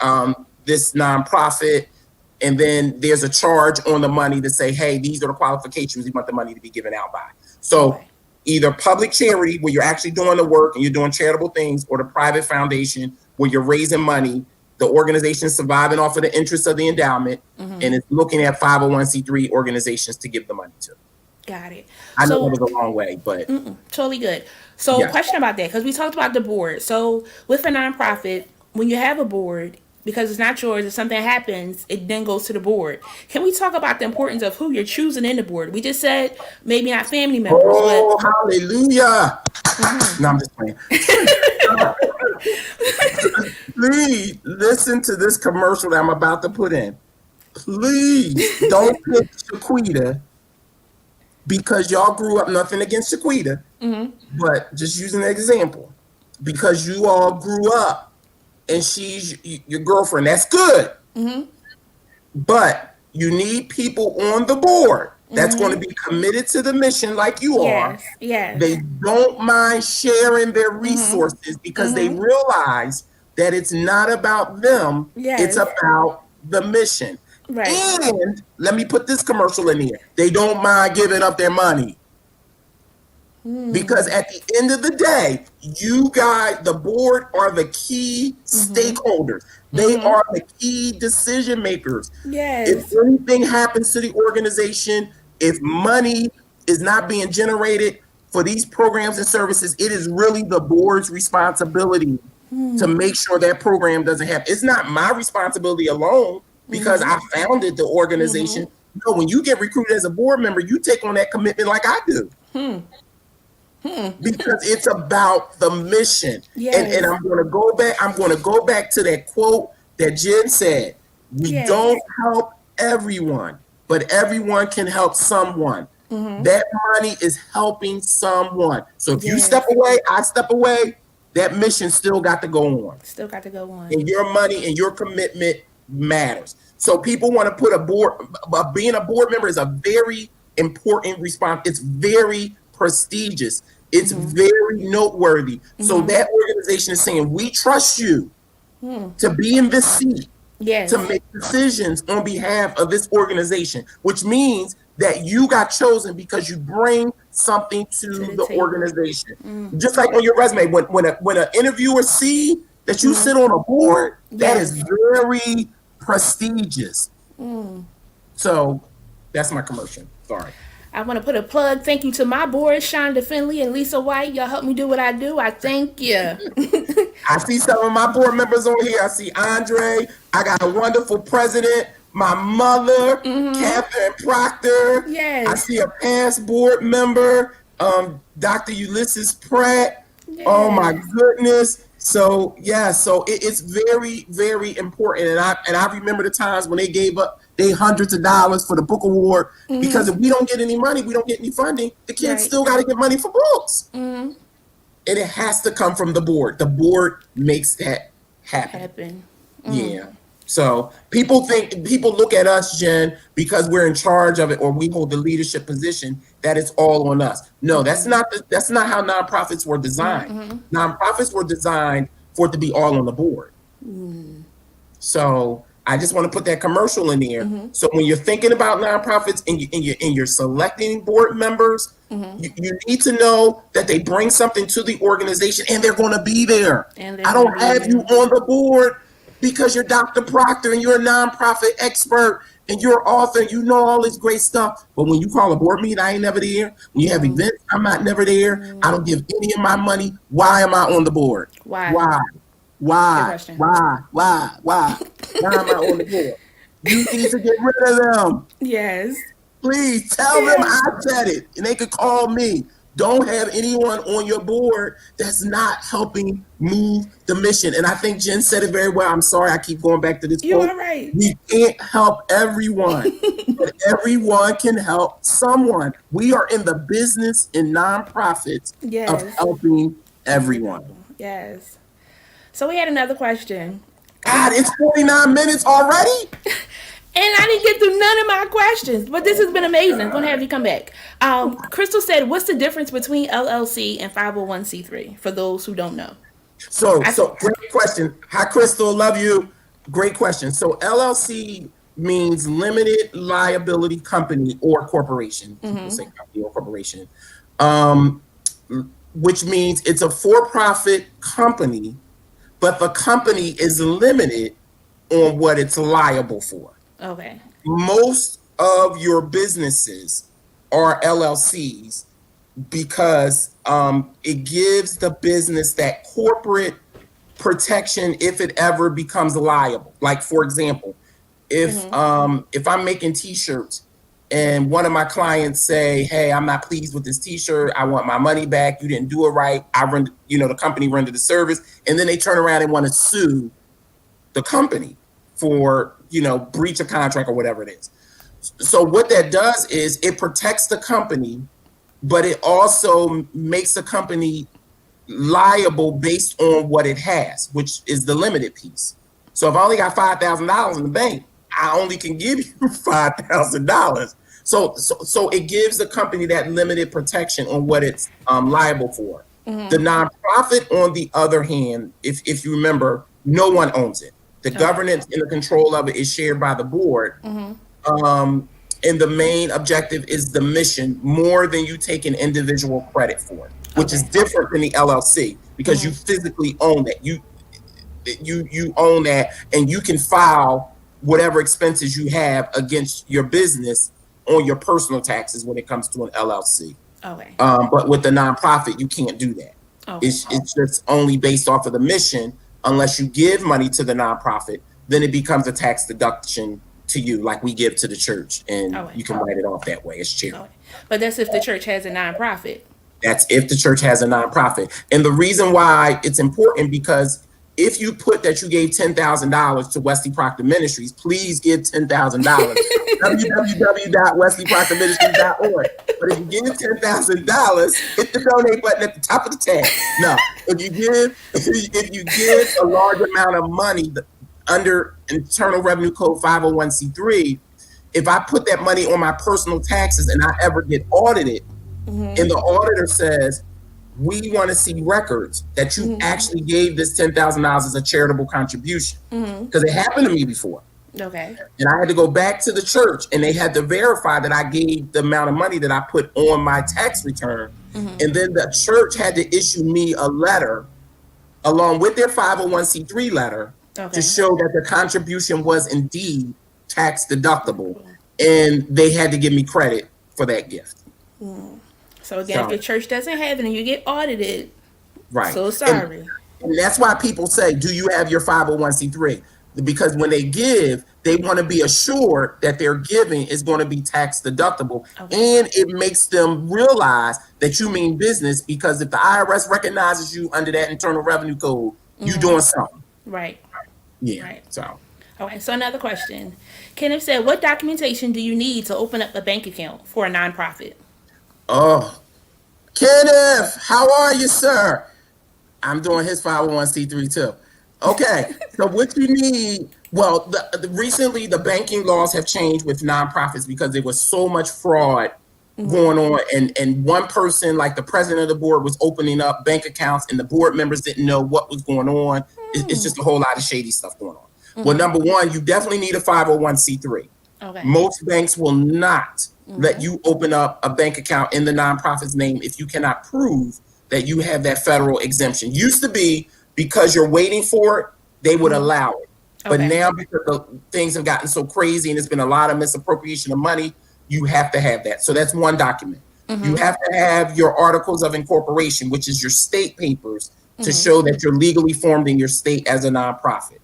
[SPEAKER 2] this nonprofit. And then there's a charge on the money to say, hey, these are the qualifications you want the money to be given out by. So either public charity, where you're actually doing the work and you're doing charitable things, or the private foundation, where you're raising money. The organization is surviving off of the interest of the endowment, and it's looking at 501c3 organizations to give the money to.
[SPEAKER 1] Got it.
[SPEAKER 2] I know that was a long way, but
[SPEAKER 1] totally good. So question about that, because we talked about the board. So with a nonprofit, when you have a board, because it's not yours, if something happens, it then goes to the board. Can we talk about the importance of who you're choosing in the board? We just said maybe not family members.
[SPEAKER 2] Oh, hallelujah. No, I'm just playing. Please listen to this commercial that I'm about to put in. Please don't pick Shaquita, because y'all grew up, nothing against Shaquita, but just using an example, because you all grew up and she's your girlfriend. That's good. But you need people on the board that's going to be committed to the mission like you are. They don't mind sharing their resources because they realize that it's not about them. It's about the mission. And let me put this commercial in here. They don't mind giving up their money. Because at the end of the day, you guys, the board, are the key stakeholders. They are the key decision makers. If
[SPEAKER 1] Yes.
[SPEAKER 2] anything happens to the organization, if money is not being generated for these programs and services, it is really the board's responsibility to make sure that program doesn't happen. It's not my responsibility alone because I founded the organization. No, when you get recruited as a board member, you take on that commitment like I do. Because it's about the mission.
[SPEAKER 1] Yes.
[SPEAKER 2] And I'm going to go back. I'm going to go back to that quote that Jen said. We don't help everyone, but everyone can help someone. That money is helping someone. So if you step away, I step away, that mission still got to go on.
[SPEAKER 1] Still got to go on.
[SPEAKER 2] And your money and your commitment matters. So people want to put being a board member is a very important response. It's very prestigious. It's very noteworthy. So that organization is saying, we trust you to be in this seat, to make decisions on behalf of this organization, which means that you got chosen because you bring something to the organization. Just like on your resume, when an interviewer see that you sit on a board, that is very prestigious. So that's my commercial. Sorry.
[SPEAKER 1] I want to put a plug. Thank you to my board, Shonda Finley and Lisa White. Y'all help me do what I do. I thank you.
[SPEAKER 2] I see some of my board members on here. I see Andre. I got a wonderful president. My mother, Catherine Proctor.
[SPEAKER 1] Yes.
[SPEAKER 2] I see a past board member, Dr. Ulysses Pratt.
[SPEAKER 1] Yes.
[SPEAKER 2] Oh my goodness. So it's very, very important. And I remember the times when they gave up hundreds of dollars for the book award, because if we don't get any money, we don't get any funding, the kids still got to get money for books. And it has to come from the board. The board makes that happen. Yeah. So people look at us, Jen, because we're in charge of it or we hold the leadership position, that it's all on us. No, that's not how nonprofits were designed. Nonprofits were designed for it to be all on the board. So I just want to put that commercial in there. So when you're thinking about nonprofits and you're selecting board members, you need to know that they bring something to the organization and they're going to be there. I don't have you on the board because you're Dr. Proctor and you're a nonprofit expert and you're an author and you know all this great stuff. But when you call a board meeting, I ain't never there. When you have events, I'm not never there. I don't give any of my money. Why am I on the board? Why am I on the board? You need to get rid of them.
[SPEAKER 1] Yes.
[SPEAKER 2] Please tell them I said it, and they could call me. Don't have anyone on your board that's not helping move the mission. And I think Jen said it very well. I'm sorry, I keep going back to this
[SPEAKER 1] You
[SPEAKER 2] quote.
[SPEAKER 1] are right.
[SPEAKER 2] We can't help everyone, but everyone can help someone. We are in the business in nonprofits of helping everyone.
[SPEAKER 1] Yes. So we had another question.
[SPEAKER 2] God, it's 49 minutes already?
[SPEAKER 1] And I didn't get through none of my questions, but this has been amazing. I'm going to have you come back. Crystal said, what's the difference between LLC and 501c3 for those who don't know?
[SPEAKER 2] So great question. Hi, Crystal. Love you. Great question. So LLC means limited liability company or corporation. People say company or corporation, which means it's a for-profit company, but the company is limited on what it's liable for.
[SPEAKER 1] Okay.
[SPEAKER 2] Most of your businesses are LLCs because it gives the business that corporate protection if it ever becomes liable. Like, for example, if I'm making T-shirts and one of my clients say, "Hey, I'm not pleased with this T-shirt. I want my money back. You didn't do it right. The company rendered the service," and then they turn around and want to sue the company for breach of contract or whatever it is. So what that does is it protects the company, but it also makes the company liable based on what it has, which is the limited piece. So if I only got $5,000 in the bank, I only can give you $5,000. So it gives the company that limited protection on what it's liable for. The nonprofit, on the other hand, if you remember, no one owns it. The governance and the control of it is shared by the board. And the main objective is the mission more than you take an individual credit for it, which is
[SPEAKER 1] Okay.
[SPEAKER 2] different than the LLC because you physically own that. You own that, and you can file whatever expenses you have against your business on your personal taxes when it comes to an LLC.
[SPEAKER 1] Okay.
[SPEAKER 2] But with the nonprofit, you can't do that.
[SPEAKER 1] Okay.
[SPEAKER 2] It's just only based off of the mission. Unless you give money to the nonprofit, then it becomes a tax deduction to you, like we give to the church, and
[SPEAKER 1] Okay.
[SPEAKER 2] you can write it off that way as charity.
[SPEAKER 1] Okay. But that's if the church has a nonprofit.
[SPEAKER 2] That's if the church has a nonprofit. And the reason why it's important, because if you put that you gave $10,000 to Wesley Proctor Ministries, please give $10,000. www.wesleyproctorministries.org. But if you give $10,000, hit the donate button at the top of the tab. No, if you give a large amount of money under Internal Revenue Code 501c3, if I put that money on my personal taxes and I ever get audited, and the auditor says, we want to see records that you actually gave this $10,000 as a charitable contribution, because it happened to me before.
[SPEAKER 1] Okay.
[SPEAKER 2] And I had to go back to the church, and they had to verify that I gave the amount of money that I put on my tax return. And then the church had to issue me a letter along with their 501c3 letter to show that the contribution was indeed tax deductible, and they had to give me credit for that gift.
[SPEAKER 1] So again, if your church doesn't have it and you get audited,
[SPEAKER 2] right?
[SPEAKER 1] So sorry.
[SPEAKER 2] And that's why people say, do you have your 501c3? Because when they give, they want to be assured that their giving is going to be tax deductible. And it makes them realize that you mean business, because if the IRS recognizes you under that Internal Revenue Code, you doing something.
[SPEAKER 1] Right.
[SPEAKER 2] Yeah.
[SPEAKER 1] Right.
[SPEAKER 2] So.
[SPEAKER 1] Okay, so another question. Kenneth said, what documentation do you need to open up a bank account for a nonprofit?
[SPEAKER 2] Oh, Kenneth, how are you, sir? I'm doing his 501c3 too. Okay, so what you need, well, recently the banking laws have changed with nonprofits because there was so much fraud going on, and one person, like the president of the board, was opening up bank accounts and the board members didn't know what was going on. It's just a whole lot of shady stuff going on. Well, number one, you definitely need a 501c3.
[SPEAKER 1] Okay.
[SPEAKER 2] Most banks will not let you open up a bank account in the nonprofit's name if you cannot prove that you have that federal exemption. Used to be, because you're waiting for it, they would allow it. But now, because things have gotten so crazy and there's been a lot of misappropriation of money, you have to have that. So that's one document. You have to have your articles of incorporation, which is your state papers, to show that you're legally formed in your state as a nonprofit.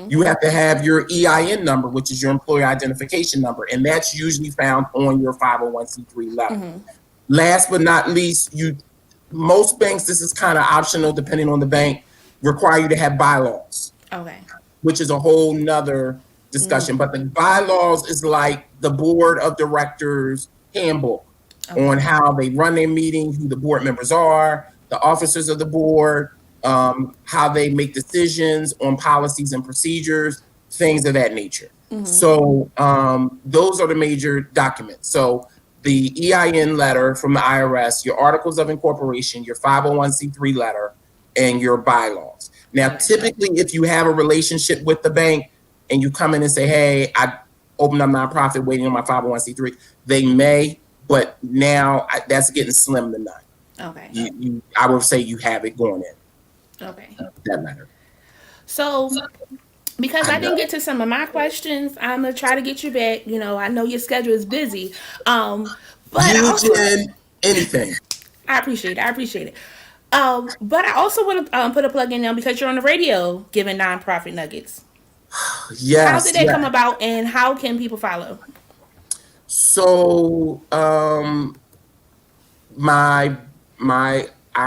[SPEAKER 2] You have to have your EIN number, which is your employer identification number, and that's usually found on your 501c3 letter. Last but not least, most banks, this is kind of optional depending on the bank, require you to have bylaws.
[SPEAKER 1] Okay.
[SPEAKER 2] Which is a whole nother discussion. But the bylaws is like the board of directors handbook on how they run their meeting, who the board members are, the officers of the board, how they make decisions on policies and procedures, things of that nature. So those are the major documents. So the EIN letter from the IRS, your articles of incorporation, your 501c3 letter, and your bylaws. Now, typically, if you have a relationship with the bank and you come in and say, hey, I opened up a nonprofit waiting on my 501c3, they may, but now that's getting slim to none.
[SPEAKER 1] Okay.
[SPEAKER 2] I would say you have it going in.
[SPEAKER 1] Okay.
[SPEAKER 2] That matter.
[SPEAKER 1] So, because I didn't get to some of my questions, I'm going to try to get you back. You know, I know your schedule is busy. But
[SPEAKER 2] anything.
[SPEAKER 1] I appreciate it. But I also want to put a plug in now because you're on the radio giving nonprofit nuggets.
[SPEAKER 2] Yes.
[SPEAKER 1] How did that come about, and how can people follow?
[SPEAKER 2] So, our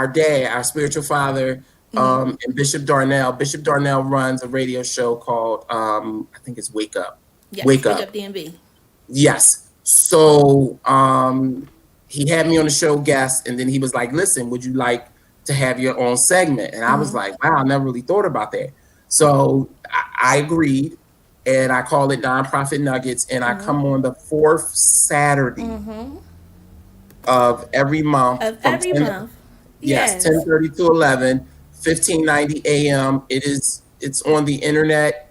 [SPEAKER 2] dad, our spiritual father, and Bishop Darnell runs a radio show called, I think it's Wake Up.
[SPEAKER 1] Yes, Wake Up DMV.
[SPEAKER 2] Yes. So, he had me on the show guest, and then he was like, listen, would you like to have your own segment? And I was like, wow, I never really thought about that. So I agreed, and I call it Nonprofit Nuggets, and I come on the fourth Saturday of every month. Yes, 10:30 to 11, 1590 a.m. It's on the internet,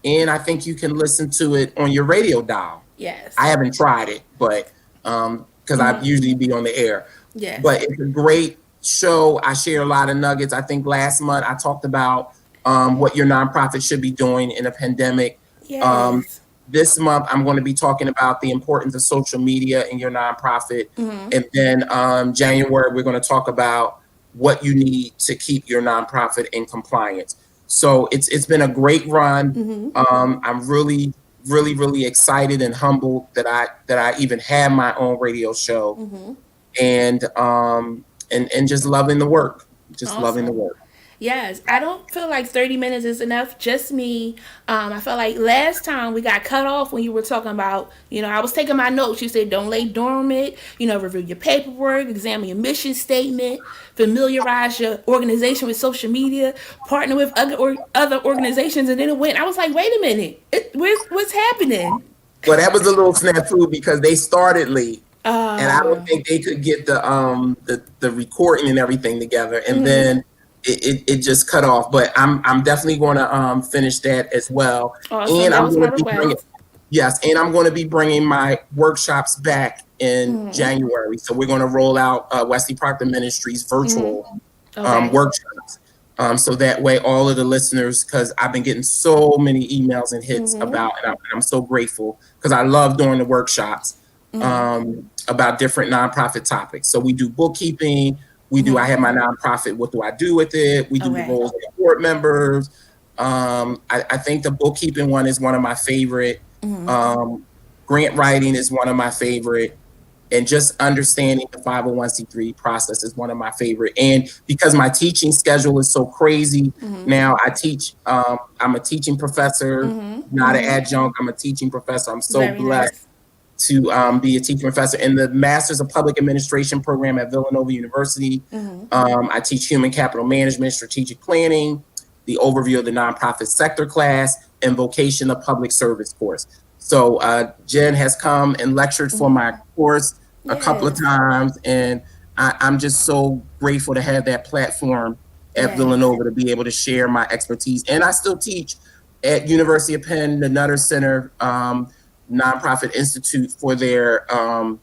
[SPEAKER 2] and I think you can listen to it on your radio dial. I
[SPEAKER 1] Yes.
[SPEAKER 2] haven't tried it, but because I usually be on the air.
[SPEAKER 1] Yes.
[SPEAKER 2] But it's a great show. I share a lot of nuggets. I think last month I talked about what your nonprofit should be doing in a pandemic. Um,
[SPEAKER 1] Yes.
[SPEAKER 2] this month I'm going to be talking about the importance of social media in your nonprofit, and then January we're going to talk about what you need to keep your nonprofit in compliance. So it's been a great run. I'm really excited and humbled that I even have my own radio show, and just loving the work, just loving the
[SPEAKER 1] Awesome.
[SPEAKER 2] work.
[SPEAKER 1] Yes, I don't feel like 30 minutes is enough. Just me. I felt like last time we got cut off when you were talking about, I was taking my notes. You said don't lay dormant, review your paperwork, examine your mission statement, familiarize your organization with social media, partner with other organizations, and then it went. I was like, wait a minute, what's happening?
[SPEAKER 2] Well, that was a little snafu because they started late, and I don't
[SPEAKER 1] Uh,
[SPEAKER 2] think they could get the recording and everything together, and then it just cut off. But I'm definitely going to finish that as well,
[SPEAKER 1] awesome.
[SPEAKER 2] and
[SPEAKER 1] That
[SPEAKER 2] I'm
[SPEAKER 1] was
[SPEAKER 2] going
[SPEAKER 1] my
[SPEAKER 2] to be bringing
[SPEAKER 1] request.
[SPEAKER 2] yes, and I'm going to be bringing my workshops back in January. So we're going to roll out Wesley Proctor Ministries virtual
[SPEAKER 1] Okay.
[SPEAKER 2] workshops. So that way, all of the listeners, because I've been getting so many emails and hits about, and I'm so grateful because I love doing the workshops about different nonprofit topics. So we do bookkeeping. I have my nonprofit. What do I do with it? We do the
[SPEAKER 1] Okay.
[SPEAKER 2] roles of the board members. I think the bookkeeping one is one of my favorite. Grant writing is one of my favorite, and just understanding the 501c3 process is one of my favorite. And because my teaching schedule is so crazy now, I teach. I'm a teaching professor, not an adjunct. I'm a teaching professor. I'm so
[SPEAKER 1] Very
[SPEAKER 2] blessed
[SPEAKER 1] nice.
[SPEAKER 2] to be a teaching professor in the Masters of Public Administration program at Villanova University. I teach human capital management, strategic planning, the overview of the nonprofit sector class, and vocation of public service course. So Jen has come and lectured for my course a couple of
[SPEAKER 1] Yes.
[SPEAKER 2] times, and I'm just so grateful to have that platform at
[SPEAKER 1] Yes.
[SPEAKER 2] Villanova to be able to share my expertise. And I still teach at University of Penn, the Nutter Center Nonprofit Institute for their no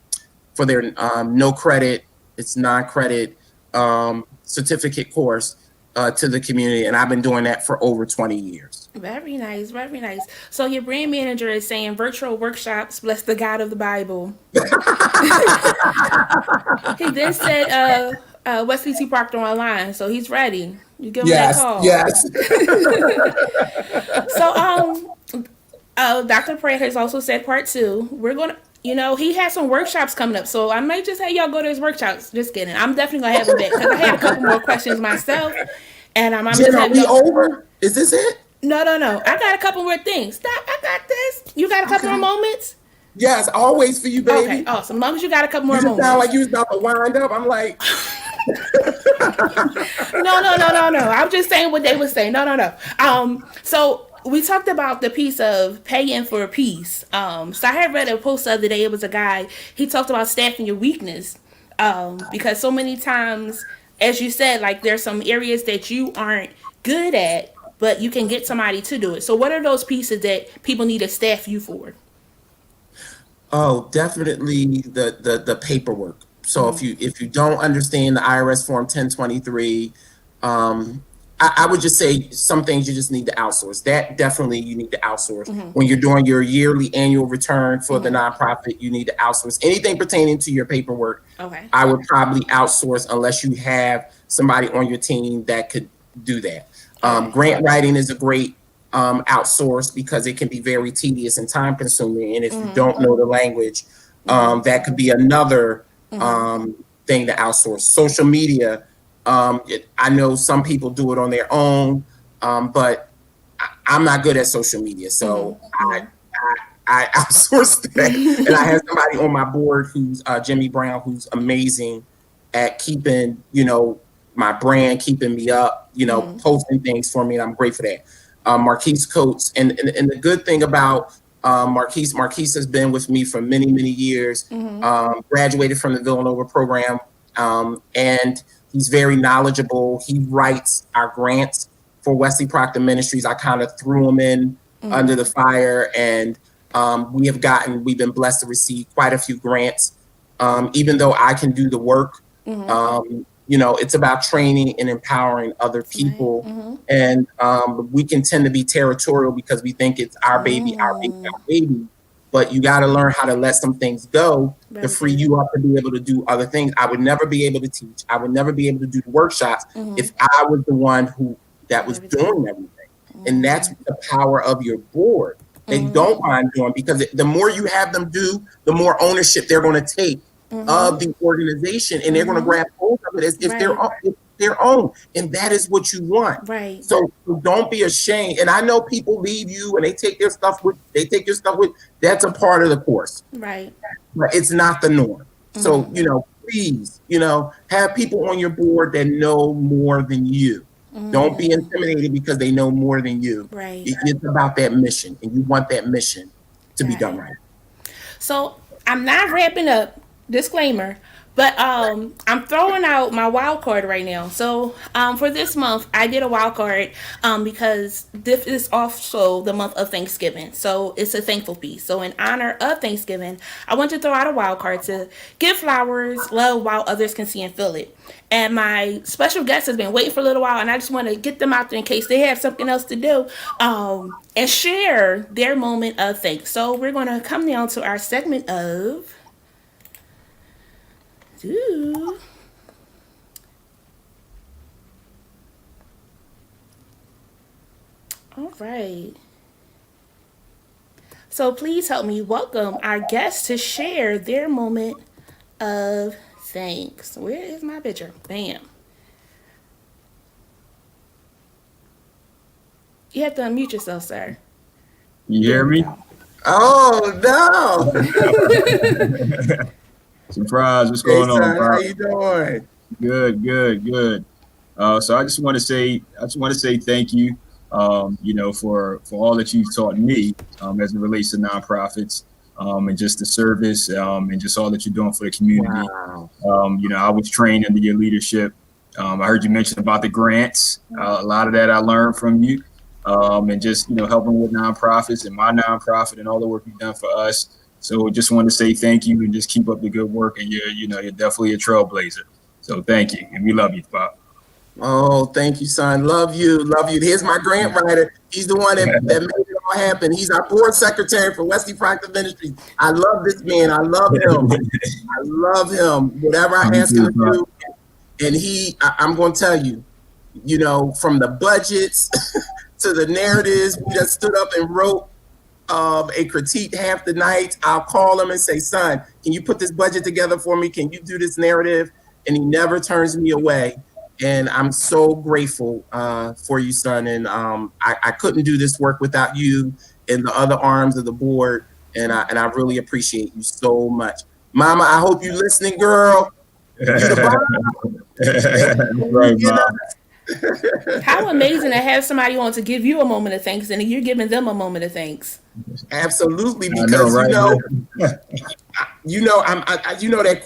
[SPEAKER 2] credit, it's non-credit certificate course to the community, and I've been doing that for over 20 years.
[SPEAKER 1] Very nice. Very nice. So your brand manager is saying virtual workshops, bless the God of the Bible. He then said Wesley C. Proctor online, so he's ready. You give him that
[SPEAKER 2] Yes,
[SPEAKER 1] call.
[SPEAKER 2] yes.
[SPEAKER 1] So Dr. Pratt has also said part two. We're gonna, he has some workshops coming up, so I might just have y'all go to his workshops. Just kidding. I'm definitely gonna have him back because I had a couple more questions myself, and I'm
[SPEAKER 2] Jen,
[SPEAKER 1] just
[SPEAKER 2] are
[SPEAKER 1] have
[SPEAKER 2] we
[SPEAKER 1] y'all.
[SPEAKER 2] over? Is this it?
[SPEAKER 1] No. I got a couple more things. Stop. I got this. You got a couple more
[SPEAKER 2] Okay.
[SPEAKER 1] moments.
[SPEAKER 2] Yes, always for you,
[SPEAKER 1] Okay,
[SPEAKER 2] baby.
[SPEAKER 1] awesome. As long as you got a couple
[SPEAKER 2] You
[SPEAKER 1] more
[SPEAKER 2] just sound like
[SPEAKER 1] moments.
[SPEAKER 2] you was about to wind up. I'm like,
[SPEAKER 1] No. I'm just saying what they would say. No. So we talked about the piece of paying for peace. So I had read a post the other day. It was a guy. He talked about staffing your weakness. Because so many times, as you said, like there's some areas that you aren't good at, but you can get somebody to do it. So what are those pieces that people need to staff you for?
[SPEAKER 2] oh, definitely the paperwork. So if you don't understand the IRS Form 1023, I would just say some things you just need to outsource. That definitely you need to outsource. When you're doing your yearly annual return for the nonprofit, you need to outsource anything pertaining to your paperwork.
[SPEAKER 1] Okay.
[SPEAKER 2] I would probably outsource unless you have somebody on your team that could do that.
[SPEAKER 1] Okay.
[SPEAKER 2] Grant writing is a great outsource because it can be very tedious and time consuming. And if you don't know the language, that could be another thing to outsource. Social media, I know some people do it on their own, but I'm not good at social media, so I outsource that. And I have somebody on my board who's Jimmy Brown, who's amazing at keeping my brand, keeping me up, posting things for me, and I'm great for that. Marquise Coates, and the good thing about Marquise has been with me for many years. Graduated from the Villanova program, and he's very knowledgeable. He writes our grants for Wesley Proctor Ministries. I kind of threw him in under the fire, and we've been blessed to receive quite a few grants. Even though I can do the work, it's about training and empowering other people.
[SPEAKER 1] Right.
[SPEAKER 2] And we can tend to be territorial because we think it's our baby, our baby, our baby. But you got to learn how to let some things go to free you up to be able to do other things. I would never be able to teach. I would never be able to do the workshops if I was the one that was doing everything. And that's the power of your board. They don't mind doing, because the more you have them do, the more ownership they're going to take of the organization, and they're going to grab hold of it as if they're their own, and that is what you want.
[SPEAKER 1] Right.
[SPEAKER 2] So don't be ashamed. And I know people leave you and they take your stuff with. That's a part of the course.
[SPEAKER 1] Right.
[SPEAKER 2] But it's not the norm. So please, have people on your board that know more than you. Don't be intimidated because they know more than you.
[SPEAKER 1] Right.
[SPEAKER 2] It's about that mission, and you want that mission to be done right.
[SPEAKER 1] So I'm not wrapping up. Disclaimer. But I'm throwing out my wild card right now. So for this month, I did a wild card because this is also the month of Thanksgiving. So it's a thankful piece. So in honor of Thanksgiving, I want to throw out a wild card to give flowers, love while others can see and feel it. And my special guest has been waiting for a little while, and I just want to get them out there in case they have something else to do and share their moment of thanks. So we're going to come down to our segment of... Ooh. All right. So please help me welcome our guests to share their moment of thanks. Where is my picture? Bam. You have to unmute yourself, sir.
[SPEAKER 3] You hear me?
[SPEAKER 2] Oh, no.
[SPEAKER 3] Surprise. What's going on, bro?
[SPEAKER 2] How you doing?
[SPEAKER 3] Good. So I just want to say thank you, for all that you've taught me as it relates to nonprofits, and just the service, and just all that you're doing for the community.
[SPEAKER 2] Wow.
[SPEAKER 3] I was trained under your leadership. I heard you mention about the grants. A lot of that I learned from you, and just, helping with nonprofits and my nonprofit and all the work you've done for us. So just want to say thank you and just keep up the good work. And you're definitely a trailblazer. So thank you. And we love you, Bob.
[SPEAKER 2] Oh, thank you, son. Love you. Here's my grant writer. He's the one that made it all happen. He's our board secretary for Wesley Proctor Ministries. I love this man. I love him. I love him. Whatever I ask him to do. And I'm going to tell you, from the budgets to the narratives, we just stood up and wrote a critique half the night. I'll call him and say, son, can you put this budget together for me? Can you do this narrative? And he never turns me away. And I'm so grateful for you, son. And I couldn't do this work without you and the other arms of the board. And I really appreciate you so much. Mama, I hope you're listening, girl. You the
[SPEAKER 3] Right, Mom.
[SPEAKER 1] How amazing to have somebody on to give you a moment of thanks, and you're giving them a moment of thanks.
[SPEAKER 2] Absolutely, because that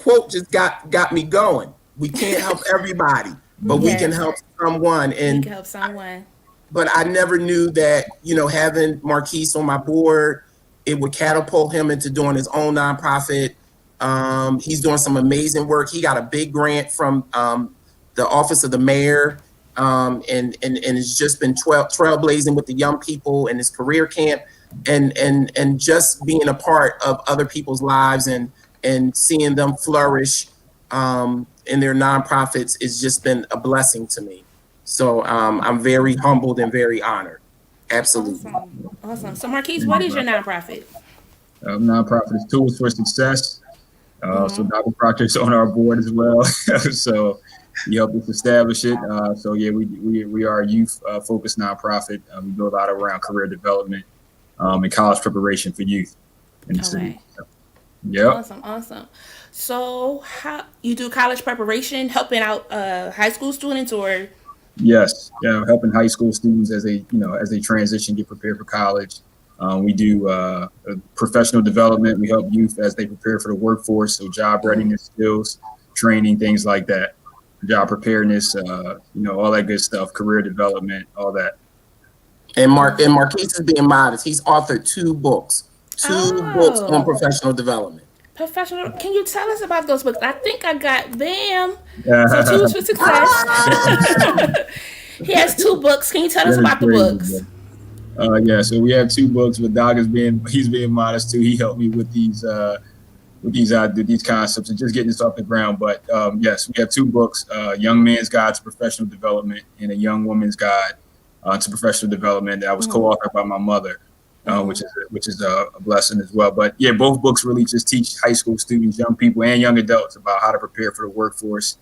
[SPEAKER 2] quote just got me going. We can't help everybody, but we can help someone. And
[SPEAKER 1] we can help someone.
[SPEAKER 2] But I never knew that having Marquise on my board, it would catapult him into doing his own nonprofit. He's doing some amazing work. He got a big grant from the office of the mayor. And it's just been trailblazing with the young people in his career camp, and just being a part of other people's lives and seeing them flourish in their nonprofits has just been a blessing to me. So I'm very humbled and very honored. Absolutely.
[SPEAKER 1] Awesome. So Marquise, what is your nonprofit?
[SPEAKER 3] Nonprofit is Tools for Success. So Dr. Proctor is on our board as well. So he helped us establish it. We are a youth focused nonprofit. We do a lot around career development and college preparation for youth in the city. So,
[SPEAKER 1] Awesome. So how you do college preparation, helping out high school students, or?
[SPEAKER 3] Yes, helping high school students as they transition, get prepared for college. We do professional development. We help youth as they prepare for the workforce, so job readiness skills, training, things like that. Job preparedness, all that good stuff, career development, all that.
[SPEAKER 2] And Marquise is being modest. He's authored 2 books. 2 books on
[SPEAKER 1] Oh,
[SPEAKER 2] professional development.
[SPEAKER 1] professional. Can you tell us about those books? I think I got them. So
[SPEAKER 3] Yeah,
[SPEAKER 1] Tools for Success. He has 2 books. Can you tell us
[SPEAKER 3] that is
[SPEAKER 1] about the
[SPEAKER 3] crazy,
[SPEAKER 1] books?
[SPEAKER 3] bro. Yeah, so we have 2 books, but Doc he's being modest too. He helped me with these concepts and just getting this off the ground. But yes, we have 2 books: Young Man's Guide to Professional Development and A Young Woman's Guide to Professional Development. That was co-authored by my mother, which is a blessing as well. But yeah, both books really just teach high school students, young people, and young adults about how to prepare for the workforce,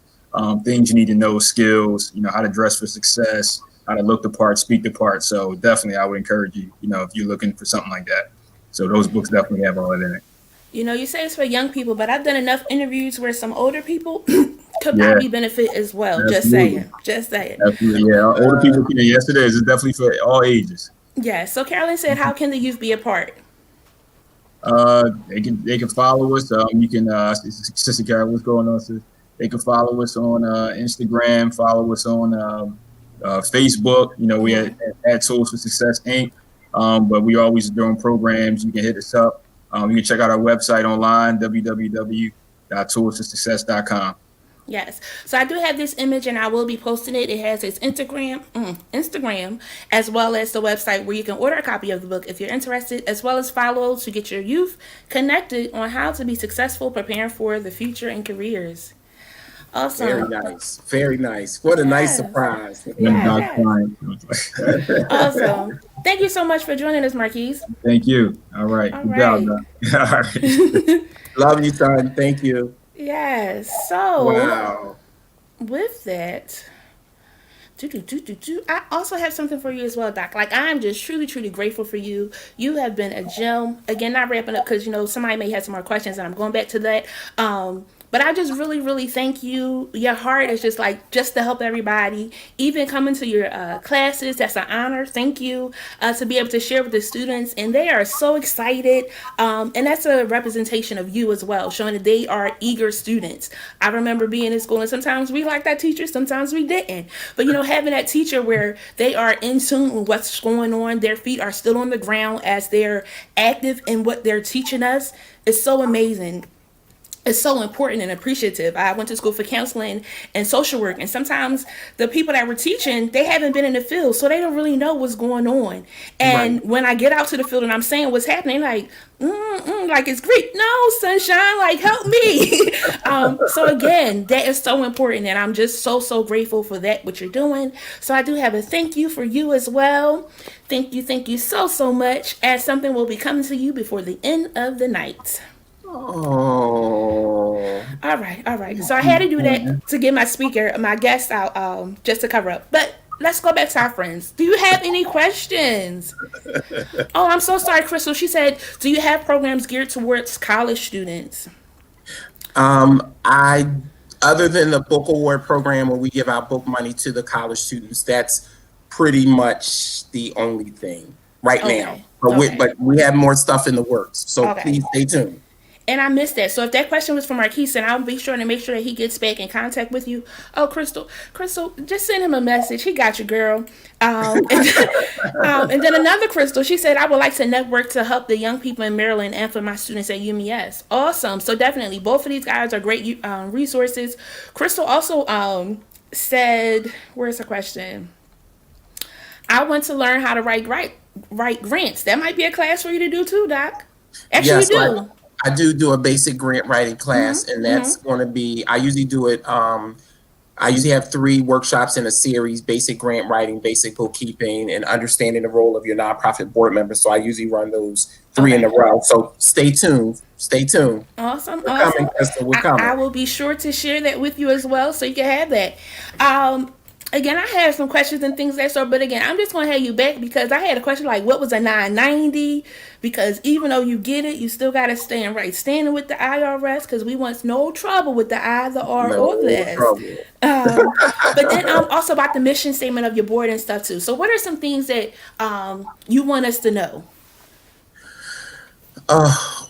[SPEAKER 3] things you need to know, skills, how to dress for success, how to look the part, speak the part. So definitely, I would encourage you, if you're looking for something like that. So those books definitely have all that in it.
[SPEAKER 1] You say it's for young people, but I've done enough interviews where some older people could
[SPEAKER 3] Yeah,
[SPEAKER 1] probably benefit as well. Just
[SPEAKER 3] absolutely.
[SPEAKER 1] saying. Just saying.
[SPEAKER 3] Absolutely, yeah. Older people can. Yes, it is. It's definitely for all ages.
[SPEAKER 1] Yeah. So Carolyn said, how can the youth be a part?
[SPEAKER 3] They can follow us. You can, Sister Carol, what's going on, sis? They can follow us on Instagram. Follow us on Facebook. We at Tools for Success Inc. But we always doing programs. You can hit us up. You can check out our website online, www.toolsforsuccess.com.
[SPEAKER 1] Yes. So I do have this image, and I will be posting it. It has its Instagram, as well as the website where you can order a copy of the book if you're interested, as well as follow to get your youth connected on how to be successful, preparing for the future and careers. Awesome.
[SPEAKER 2] Very nice. Very nice. What a nice surprise.
[SPEAKER 1] Yeah. Awesome. Thank you so much for joining us, Marquise.
[SPEAKER 3] Thank you. All right.
[SPEAKER 1] All
[SPEAKER 3] Good
[SPEAKER 1] right.
[SPEAKER 3] job, Doc. All right.
[SPEAKER 2] Love you, son. Thank you.
[SPEAKER 1] Yes. So,
[SPEAKER 2] Wow.
[SPEAKER 1] with that, I also have something for you as well, Doc. Like, I'm just truly, truly grateful for you. You have been a gem. Again, not wrapping up because, somebody may have some more questions, and I'm going back to that. But I just really, really thank you. Your heart is just to help everybody. Even coming to your classes, that's an honor. Thank you to be able to share with the students. And they are so excited. And that's a representation of you as well, showing that they are eager students. I remember being in school, and sometimes we liked that teacher, sometimes we didn't. But, having that teacher where they are in tune with what's going on, their feet are still on the ground as they're active in what they're teaching us, is so amazing. It's so important and appreciative. I went to school for counseling and social work, and sometimes the people that were teaching, they haven't been in the field, so they don't really know what's going on. And when I get out to the field and I'm saying what's happening, like it's great. No, sunshine, like help me. So again, that is so important, and I'm just so grateful for that, what you're doing. So I do have a thank you for you as well. Thank you so much, as something will be coming to you before the end of the night.
[SPEAKER 2] Oh.
[SPEAKER 1] All right. So I had to do that to get my guest out, just to cover up. But let's go back to our friends. Do you have any questions? Oh, I'm so sorry, Crystal. She said, do you have programs geared towards college students?
[SPEAKER 2] I, other than the book award program where we give out book money to the college students, that's pretty much the only thing right now. But we have more stuff in the works. So please stay tuned.
[SPEAKER 1] And I missed that. So if that question was from Marquise, and I'll be sure to make sure that he gets back in contact with you. Oh, Crystal, just send him a message. He got you, girl. And then another Crystal, she said, I would like to network to help the young people in Maryland and for my students at UMES. Awesome. So definitely, both of these guys are great resources. Crystal also said, where's her question? I want to learn how to write grants. That might be a class for you to do too, Doc. Actually,
[SPEAKER 2] Yes,
[SPEAKER 1] you do.
[SPEAKER 2] I do a basic grant writing class, and that's going to be, I usually do it, I usually have 3 workshops in a series: basic grant writing, basic bookkeeping, and understanding the role of your nonprofit board member. So I usually run those 3 in a row. So stay tuned.
[SPEAKER 1] Awesome.
[SPEAKER 2] We're coming, Crystal. We're coming.
[SPEAKER 1] I will be sure to share that with you as well, so you can have that. Again, I have some questions and things that sort, but again, I'm just going to have you back because I had a question like, what was a 990? Because even though you get it, you still got to stay in right standing with the IRS, because we want no trouble with the I, the R, or the S. But then also about the mission statement of your board and stuff too. So what are some things that you want us to know?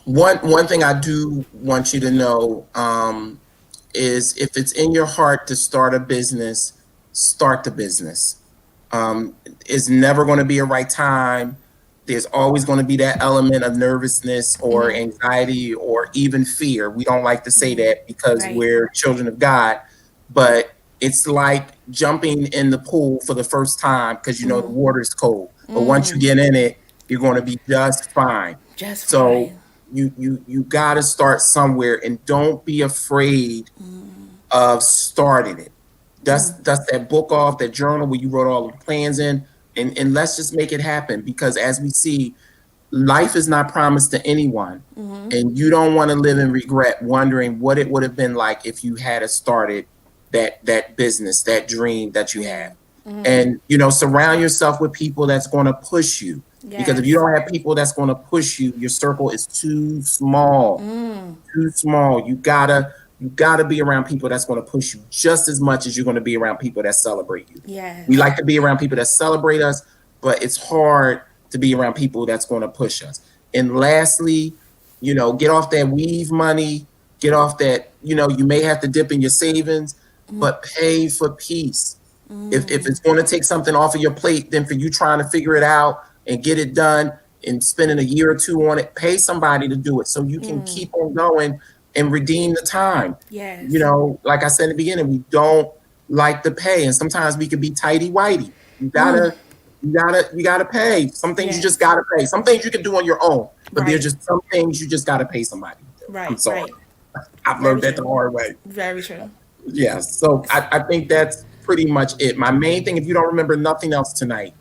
[SPEAKER 2] One thing I do want you to know is, if it's in your heart to start a business, start the business. It's never going to be a right time. There's always going to be that element of nervousness or anxiety or even fear. We don't like to say that because we're children of God, but it's like jumping in the pool for the first time because you know the water's cold. But once you get in it, you're going to be just fine.
[SPEAKER 1] Just
[SPEAKER 2] So
[SPEAKER 1] fine.
[SPEAKER 2] you got to start somewhere, and don't be afraid of starting it. Dust that book off, that journal where you wrote all the plans in, and let's just make it happen. Because as we see, life is not promised to anyone, and you don't want to live in regret, wondering what it would have been like if you had started that business, that dream that you have. And you know, surround yourself with people that's going to push you. Because if you don't have people that's going to push you, your circle is too small. Too small. You gotta be around people that's going to push you just as much as you're going to be around people that celebrate you. We like to be around people that celebrate us, but it's hard to be around people that's going to push us. And lastly, you know, get off that weave money, get off that, you know, you may have to dip in your savings, but pay for peace. If it's going to take something off of your plate, then for you trying to figure it out and get it done and spending a year or two on it, pay somebody to do it so you can keep on going and redeem the time. You know, like I said in the beginning, we don't like to pay, and sometimes we can be tighty whitey. You gotta pay. Some things you just gotta pay. Some things you can do on your own, but there's just some things you just gotta pay somebody to do. I'm sorry. I've learned that the hard way.
[SPEAKER 1] Very true.
[SPEAKER 2] Yeah. So I think that's pretty much it. My main thing, if you don't remember nothing else tonight,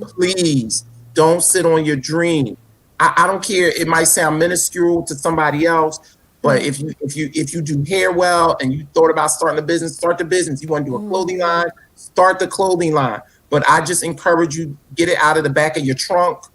[SPEAKER 2] please don't sit on your dream. I don't care. It might sound minuscule to somebody else, but if you do hair well and you thought about starting a business, start the business. You want to do a clothing line, start the clothing line. But I just encourage you, get it out of the back of your trunk,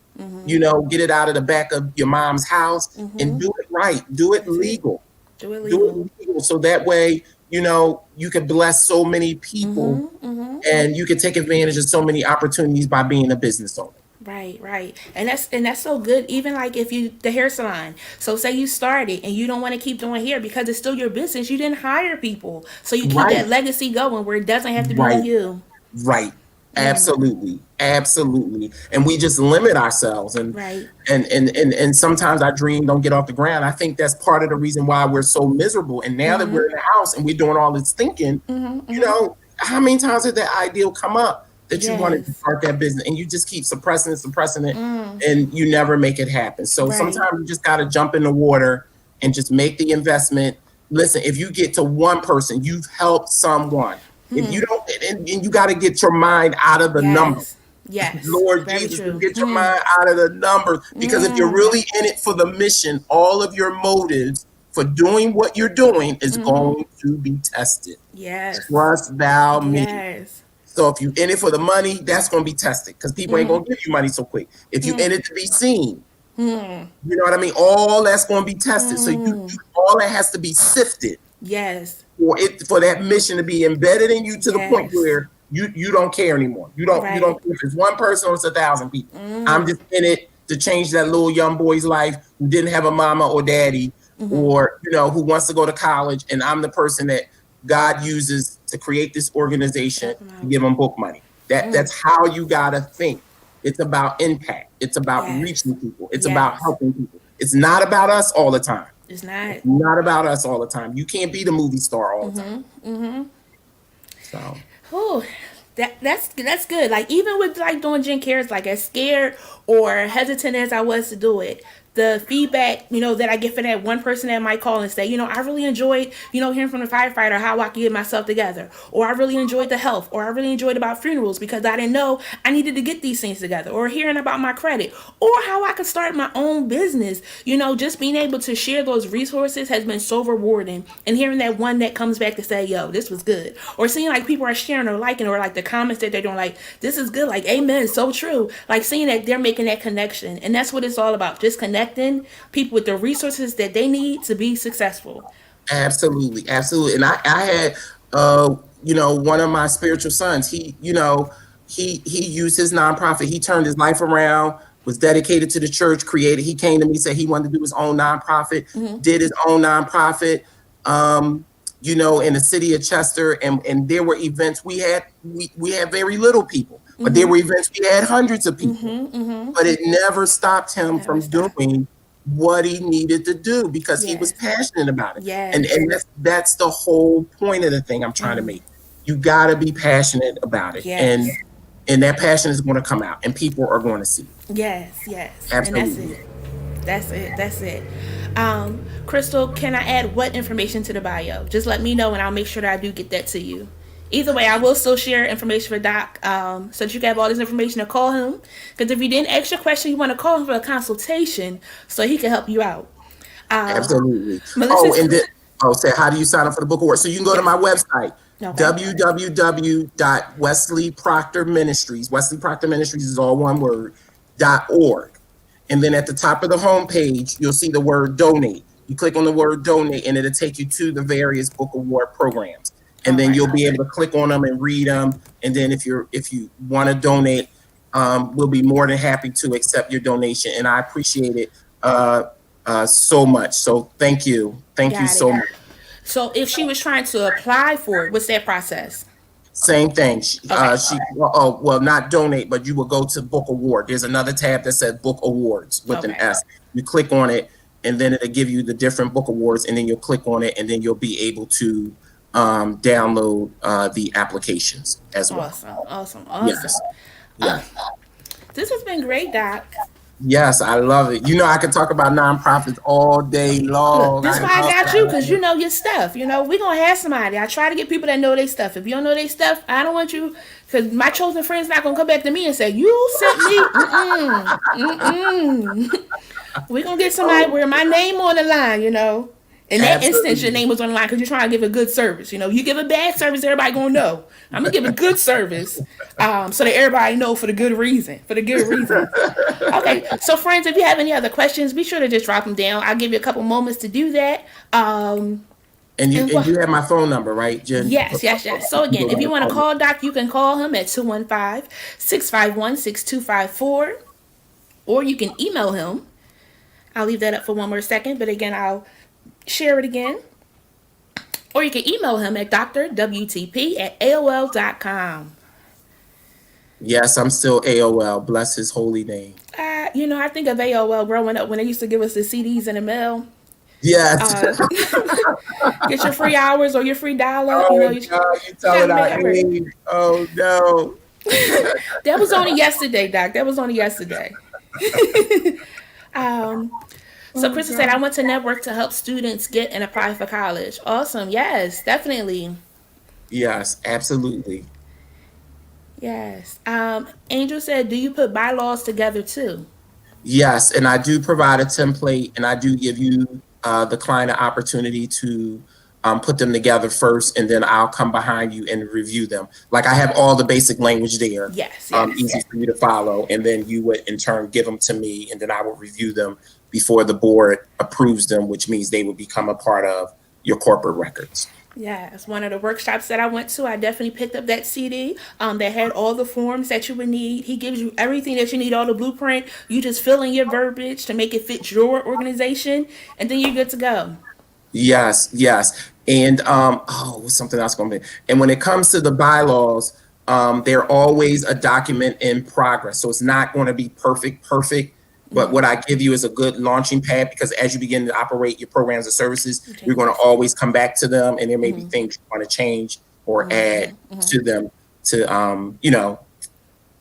[SPEAKER 2] you know, get it out of the back of your mom's house and do it right. Do it legal.
[SPEAKER 1] Do it legal.
[SPEAKER 2] So that way, you know, you can bless so many people and you can take advantage of so many opportunities by being a business owner.
[SPEAKER 1] Right. And that's so good. Even like if you the hair salon. So say you started and you don't want to keep doing hair because it's still your business. You didn't hire people. So you keep that legacy going where it doesn't have to be on you.
[SPEAKER 2] Right. Absolutely. And we just limit ourselves and sometimes our dream don't get off the ground. I think that's part of the reason why we're so miserable. And now that we're in the house and we're doing all this thinking, you know, how many times did that ideal come up that you wanted to start that business and you just keep suppressing it and you never make it happen. So sometimes you just got to jump in the water and just make the investment. Listen, if you get to one person, you've helped someone. If you don't, and you got to get your mind out of the numbers. Lord Jesus, get your mind out of the numbers. Because if you're really in it for the mission, all of your motives for doing what you're doing is going to be tested. Trust thou me. So if you in it for the money, that's going to be tested because people ain't going to give you money so quick. If you in it to be seen, you know what I mean? All that's going to be tested. So all that has to be sifted. For that mission to be embedded in you to the point where you don't care anymore. You don't care if it's one person or it's 1,000 people. I'm just in it to change that little young boy's life who didn't have a mama or daddy or, you know, who wants to go to college. And I'm the person that God uses to create this organization to give them book money. That's how you got to think. It's about impact. It's about reaching people. It's about helping people. It's not about us all the time.
[SPEAKER 1] It's not.
[SPEAKER 2] It's not about us all the time. You can't be the movie star all the time. So.
[SPEAKER 1] That's good. Like even with like doing Jen Cares, like as scared or hesitant as I was to do it, the feedback, you know, that I get from that one person that might call and say, you know, I really enjoyed, you know, hearing from the firefighter how I can get myself together, or I really enjoyed the health, or I really enjoyed about funerals because I didn't know I needed to get these things together, or hearing about my credit, or how I could start my own business. You know, just being able to share those resources has been so rewarding. And hearing that one that comes back to say, yo, this was good, or seeing like people are sharing or liking, or like the comments that they're doing, like, this is good, like, amen, so true. Like seeing that they're making that connection. And that's what it's all about. Just connecting people with the resources that they need to be successful.
[SPEAKER 2] Absolutely. And I had, you know, one of my spiritual sons, he used his nonprofit. He turned his life around, was dedicated to the church, he came to me, said he wanted to do his own nonprofit, did his own nonprofit, you know, in the city of Chester. And there were events we had very little people. But there were events we had hundreds of people,
[SPEAKER 1] Mm-hmm.
[SPEAKER 2] but it never stopped him
[SPEAKER 1] Never
[SPEAKER 2] from
[SPEAKER 1] stop.
[SPEAKER 2] doing what he needed to do because he was
[SPEAKER 1] Yes.
[SPEAKER 2] passionate about it. And
[SPEAKER 1] Yes.
[SPEAKER 2] and that's the whole point of the thing I'm trying to make. You got to be passionate about it,
[SPEAKER 1] Yes.
[SPEAKER 2] and that passion is going to come out, and people are going to see it.
[SPEAKER 1] Yes. Yes. And that's
[SPEAKER 2] Absolutely.
[SPEAKER 1] it. That's it. That's it. Crystal, can I add what information to the bio? Just let me know, and I'll make sure that I do get that to you. Either way, I will still share information for Doc, so that you can have all this information to call him. Because if you didn't ask your question, you want to call him for a consultation, so he can help you out.
[SPEAKER 2] Absolutely.
[SPEAKER 1] Melissa,
[SPEAKER 2] And then, say, how do you sign up for the book award? So you can go to my website,
[SPEAKER 1] okay.
[SPEAKER 2] www.wesleyproctorministries. Wesley Proctor Ministries is all one word, .org. And then at the top of the homepage, you'll see the word donate. You click on the word donate, and it'll take you to the various book award programs. And then you'll be able to click on them and read them. And then if you want to donate, we'll be more than happy to accept your donation. And I appreciate it so much. So thank you. Thank you so much.
[SPEAKER 1] So if she was trying to apply for it, what's that process?
[SPEAKER 2] Same thing. Not donate, but you will go to book award. There's another tab that says book awards with an S. You click on it, and then it'll give you the different book awards, and then you'll click on it, and then you'll be able to download the applications as well.
[SPEAKER 1] Awesome.
[SPEAKER 2] Yes.
[SPEAKER 1] This has been great, Doc.
[SPEAKER 2] Yes, I love it. I can talk about nonprofits all day long.
[SPEAKER 1] Look, that's why I got you, because you know your stuff. We're going to have somebody. I try to get people that know their stuff. If you don't know their stuff, I don't want you, because my chosen friend's not going to come back to me and say, you sent me. We're going to get somebody where my name on the line, In that instance, your name was on the line because you're trying to give a good service. You give a bad service, everybody going to know. I'm going to give a good service so that everybody know for the good reason. Okay, so friends, if you have any other questions, be sure to just drop them down. I'll give you a couple moments to do that.
[SPEAKER 2] And you have my phone number, right, Jen?
[SPEAKER 1] Yes. So again, if you want to call Doc, you can call him at 215-651-6254. Or you can email him. I'll leave that up for one more second. But again, I'll share it again. Or you can email him at drwtp@aol.com.
[SPEAKER 2] Yes, I'm still AOL. Bless his holy name.
[SPEAKER 1] I think of AOL growing up when they used to give us the CDs in the mail.
[SPEAKER 2] Yes.
[SPEAKER 1] Get your free hours or your free dollar.
[SPEAKER 2] You tell it our age. Oh, no.
[SPEAKER 1] That was only yesterday, Doc. That was only yesterday. So Crystal said, I want to network to help students get and apply for college. Awesome. Yes, definitely.
[SPEAKER 2] Yes, absolutely.
[SPEAKER 1] Yes. Angel said, do you put bylaws together too?
[SPEAKER 2] Yes, and I do provide a template, and I do give you the client an opportunity to put them together first, and then I'll come behind you and review them. Like I have all the basic language there.
[SPEAKER 1] Yes.
[SPEAKER 2] Easy for you to follow, and then you would in turn give them to me, and then I will review them before the board approves them, which means they would become a part of your corporate records.
[SPEAKER 1] Yes, one of the workshops that I went to, I definitely picked up that CD that had all the forms that you would need. He gives you everything that you need, all the blueprint. You just fill in your verbiage to make it fit your organization, and then you're good to go.
[SPEAKER 2] Yes. And something else going to be. And when it comes to the bylaws, they're always a document in progress. So it's not going to be perfect. But what I give you is a good launching pad, because as you begin to operate your programs and services, you're going to always come back to them, and there may be things you want to change or add to them to,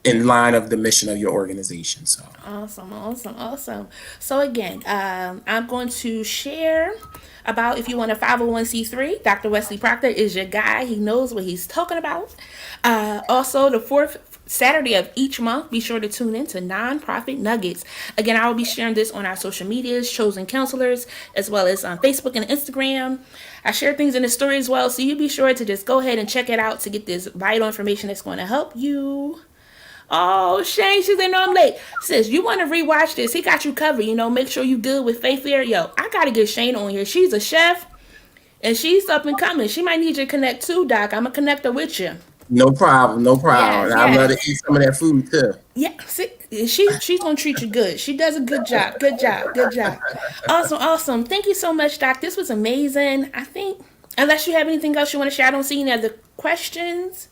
[SPEAKER 2] in line of the mission of your organization. So
[SPEAKER 1] Awesome. So again, I'm going to share about if you want a 501c3, Dr. Wesley Proctor is your guy. He knows what he's talking about. Also, the fourth Saturday of each month, be sure to tune in to Non-Profit Nuggets. Again, I will be sharing this on our social medias, Chosen Counselors, as well as on Facebook and Instagram. I share things in the story as well, so you be sure to just go ahead and check it out to get this vital information that's going to help you. Oh, Shane, she said, no, I'm late. Sis, you want to rewatch this? He got you covered. Make sure you good with Faith there. Yo, I got to get Shane on here. She's a chef, and she's up and coming. She might need you to connect too, Doc. I'm going to connect her with you.
[SPEAKER 2] No problem.
[SPEAKER 1] Yes.
[SPEAKER 2] I'd love to eat some of that food too.
[SPEAKER 1] Yeah, see, she's gonna treat you good. She does a good job. Awesome. Thank you so much, Doc. This was amazing. I think, unless you have anything else you want to share, I don't see any other questions.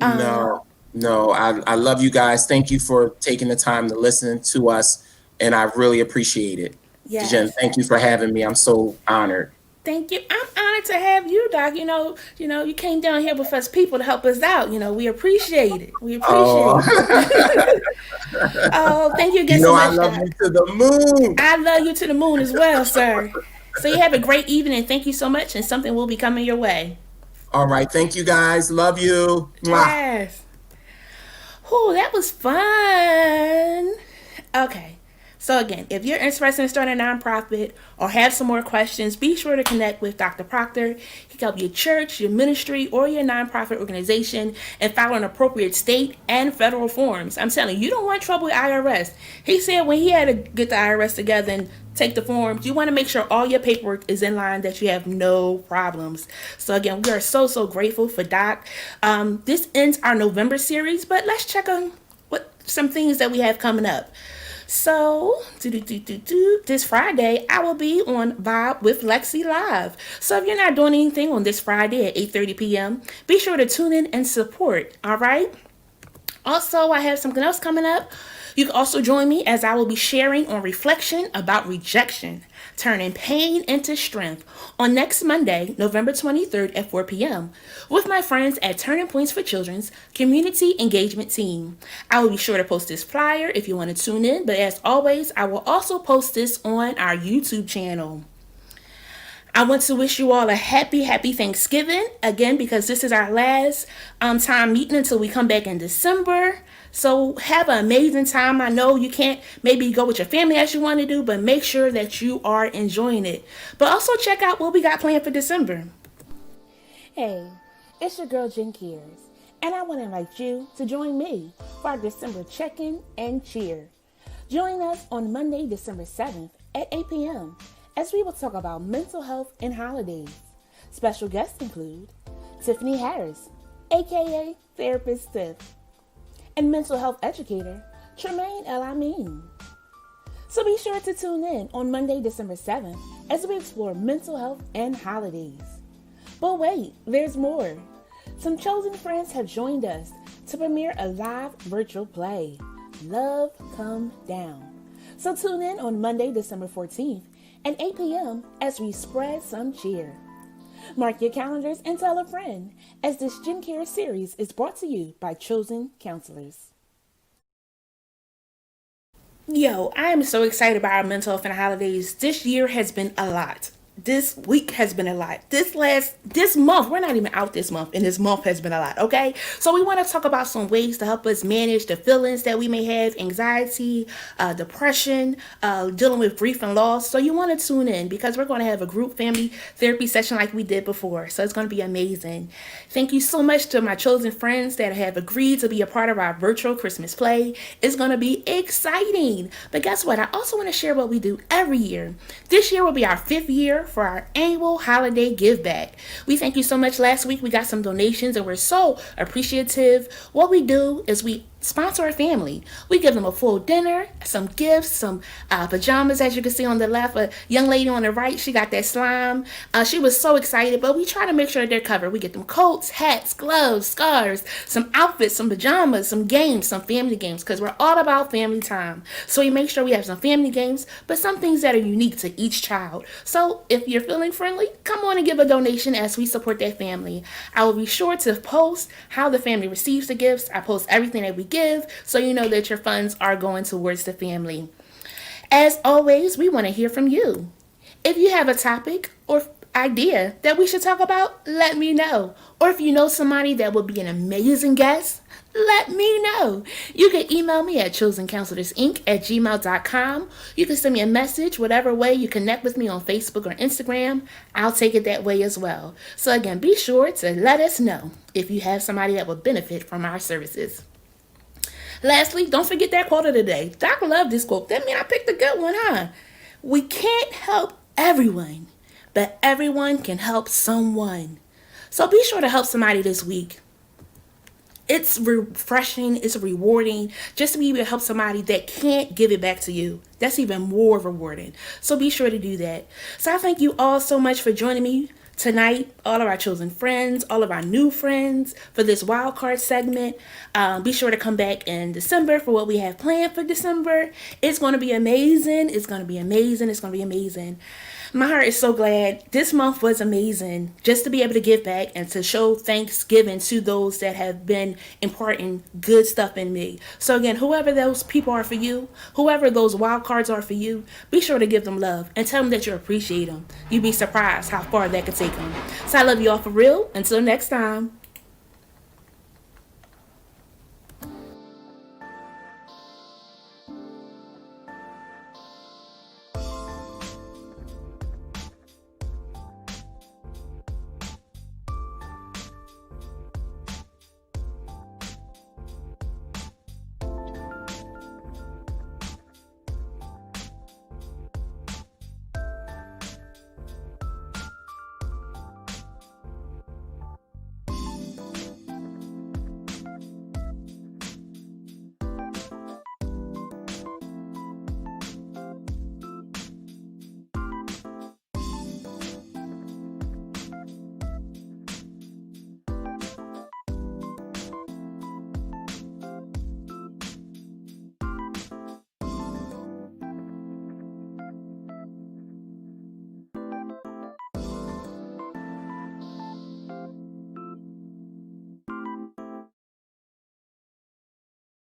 [SPEAKER 2] No. No, I love you guys. Thank you for taking the time to listen to us, and I really appreciate it. Jen,
[SPEAKER 1] Yes.
[SPEAKER 2] thank you for having me. I'm so honored.
[SPEAKER 1] Thank you. I'm honored to have you, Doc. You came down here with us people to help us out. We appreciate it. We
[SPEAKER 2] Oh,
[SPEAKER 1] appreciate it. Oh, thank you again so
[SPEAKER 2] I
[SPEAKER 1] much,
[SPEAKER 2] love you
[SPEAKER 1] Doc.
[SPEAKER 2] to the moon.
[SPEAKER 1] I love you to the moon as well, sir. So you have a great evening, and thank you so much, and something will be coming your way.
[SPEAKER 2] All right, thank you guys. Love you. Mwah.
[SPEAKER 1] Yes. Whew, that was fun. Okay. So again, if you're interested in starting a nonprofit or have some more questions, be sure to connect with Dr. Proctor. He can help your church, your ministry, or your nonprofit organization and follow an appropriate state and federal forms. I'm telling you, you don't want trouble with IRS. He said when he had to get the IRS together and take the forms, you want to make sure all your paperwork is in line, that you have no problems. So again, we are so grateful for Doc. This ends our November series, but let's check on what some things that we have coming up. So, this Friday, I will be on Vibe with Lexi Live. So, if you're not doing anything on this Friday at 8:30 p.m., be sure to tune in and support, all right? Also, I have something else coming up. You can also join me as I will be sharing on reflection about rejection, turning pain into strength on next Monday, November 23rd at 4 p.m. with my friends at Turning Points for Children's Community Engagement Team. I will be sure to post this flyer if you want to tune in, but as always, I will also post this on our YouTube channel. I want to wish you all a happy Thanksgiving again, because this is our last time meeting until we come back in December. So have an amazing time. I know you can't maybe go with your family as you want to do, but make sure that you are enjoying it. But also check out what we got planned for December. Hey, it's your girl Jen Kears, and I want to invite you to join me for our December check-in and cheer. Join us on Monday, December 7th at 8 p.m. as we will talk about mental health and holidays. Special guests include Tiffany Harris, aka Therapist Tiff, and mental health educator Tremaine El Amin. So be sure to tune in on Monday, December 7th as we explore mental health and holidays. But wait, there's more. Some chosen friends have joined us to premiere a live virtual play, Love Come Down. So tune in on Monday, December 14th at 8 p.m. as we spread some cheer. Mark your calendars and tell a friend, as this Jen Care series is brought to you by Chosen Counselors. Yo, I am so excited about our mental health and holidays. This year has been a lot. This week has been a lot. This month, we're not even out this month, and this month has been a lot, okay? So we want to talk about some ways to help us manage the feelings that we may have, anxiety, depression, dealing with grief and loss. So you want to tune in, because we're going to have a group family therapy session like we did before. So it's going to be amazing. Thank you so much to my chosen friends that have agreed to be a part of our virtual Christmas play. It's going to be exciting. But guess what? I also want to share what we do every year. This year will be our 5th year for our annual holiday give back. We thank you so much. Last week we got some donations and we're so appreciative. What we do is we sponsor a family. We give them a full dinner, some gifts, some pajamas, as you can see on the left. A young lady on the right, she got that slime. She was so excited, but we try to make sure they're covered. We get them coats, hats, gloves, scarves, some outfits, some pajamas, some games, some family games, because we're all about family time. So we make sure we have some family games, but some things that are unique to each child. So if you're feeling friendly, come on and give a donation as we support that family. I will be sure to post how the family receives the gifts. I post everything that we give, so you know that your funds are going towards the family. As always, we want to hear from you. If you have a topic or idea that we should talk about, let me know. Or if you know somebody that would be an amazing guest, let me know. You can email me at chosencounselorsinc@gmail.com. You can send me a message, whatever way you connect with me on Facebook or Instagram. I'll take it that way as well. So again, be sure to let us know if you have somebody that would benefit from our services. Lastly, don't forget that quote of the day. Doc loved this quote. That means I picked a good one, huh? We can't help everyone, but everyone can help someone. So be sure to help somebody this week. It's refreshing, it's rewarding just to be able to help somebody that can't give it back to you. That's even more rewarding. So be sure to do that. So I thank you all so much for joining me tonight, all of our chosen friends, all of our new friends for this wild card segment. Be sure to come back in December for what we have planned for December. It's going to be amazing. It's going to be amazing. It's going to be amazing. My heart is so glad. This month was amazing just to be able to give back and to show thanksgiving to those that have been imparting good stuff in me. So again, whoever those people are for you, whoever those wild cards are for you, be sure to give them love and tell them that you appreciate them. You'd be surprised how far that could take them. So I love you all for real. Until next time.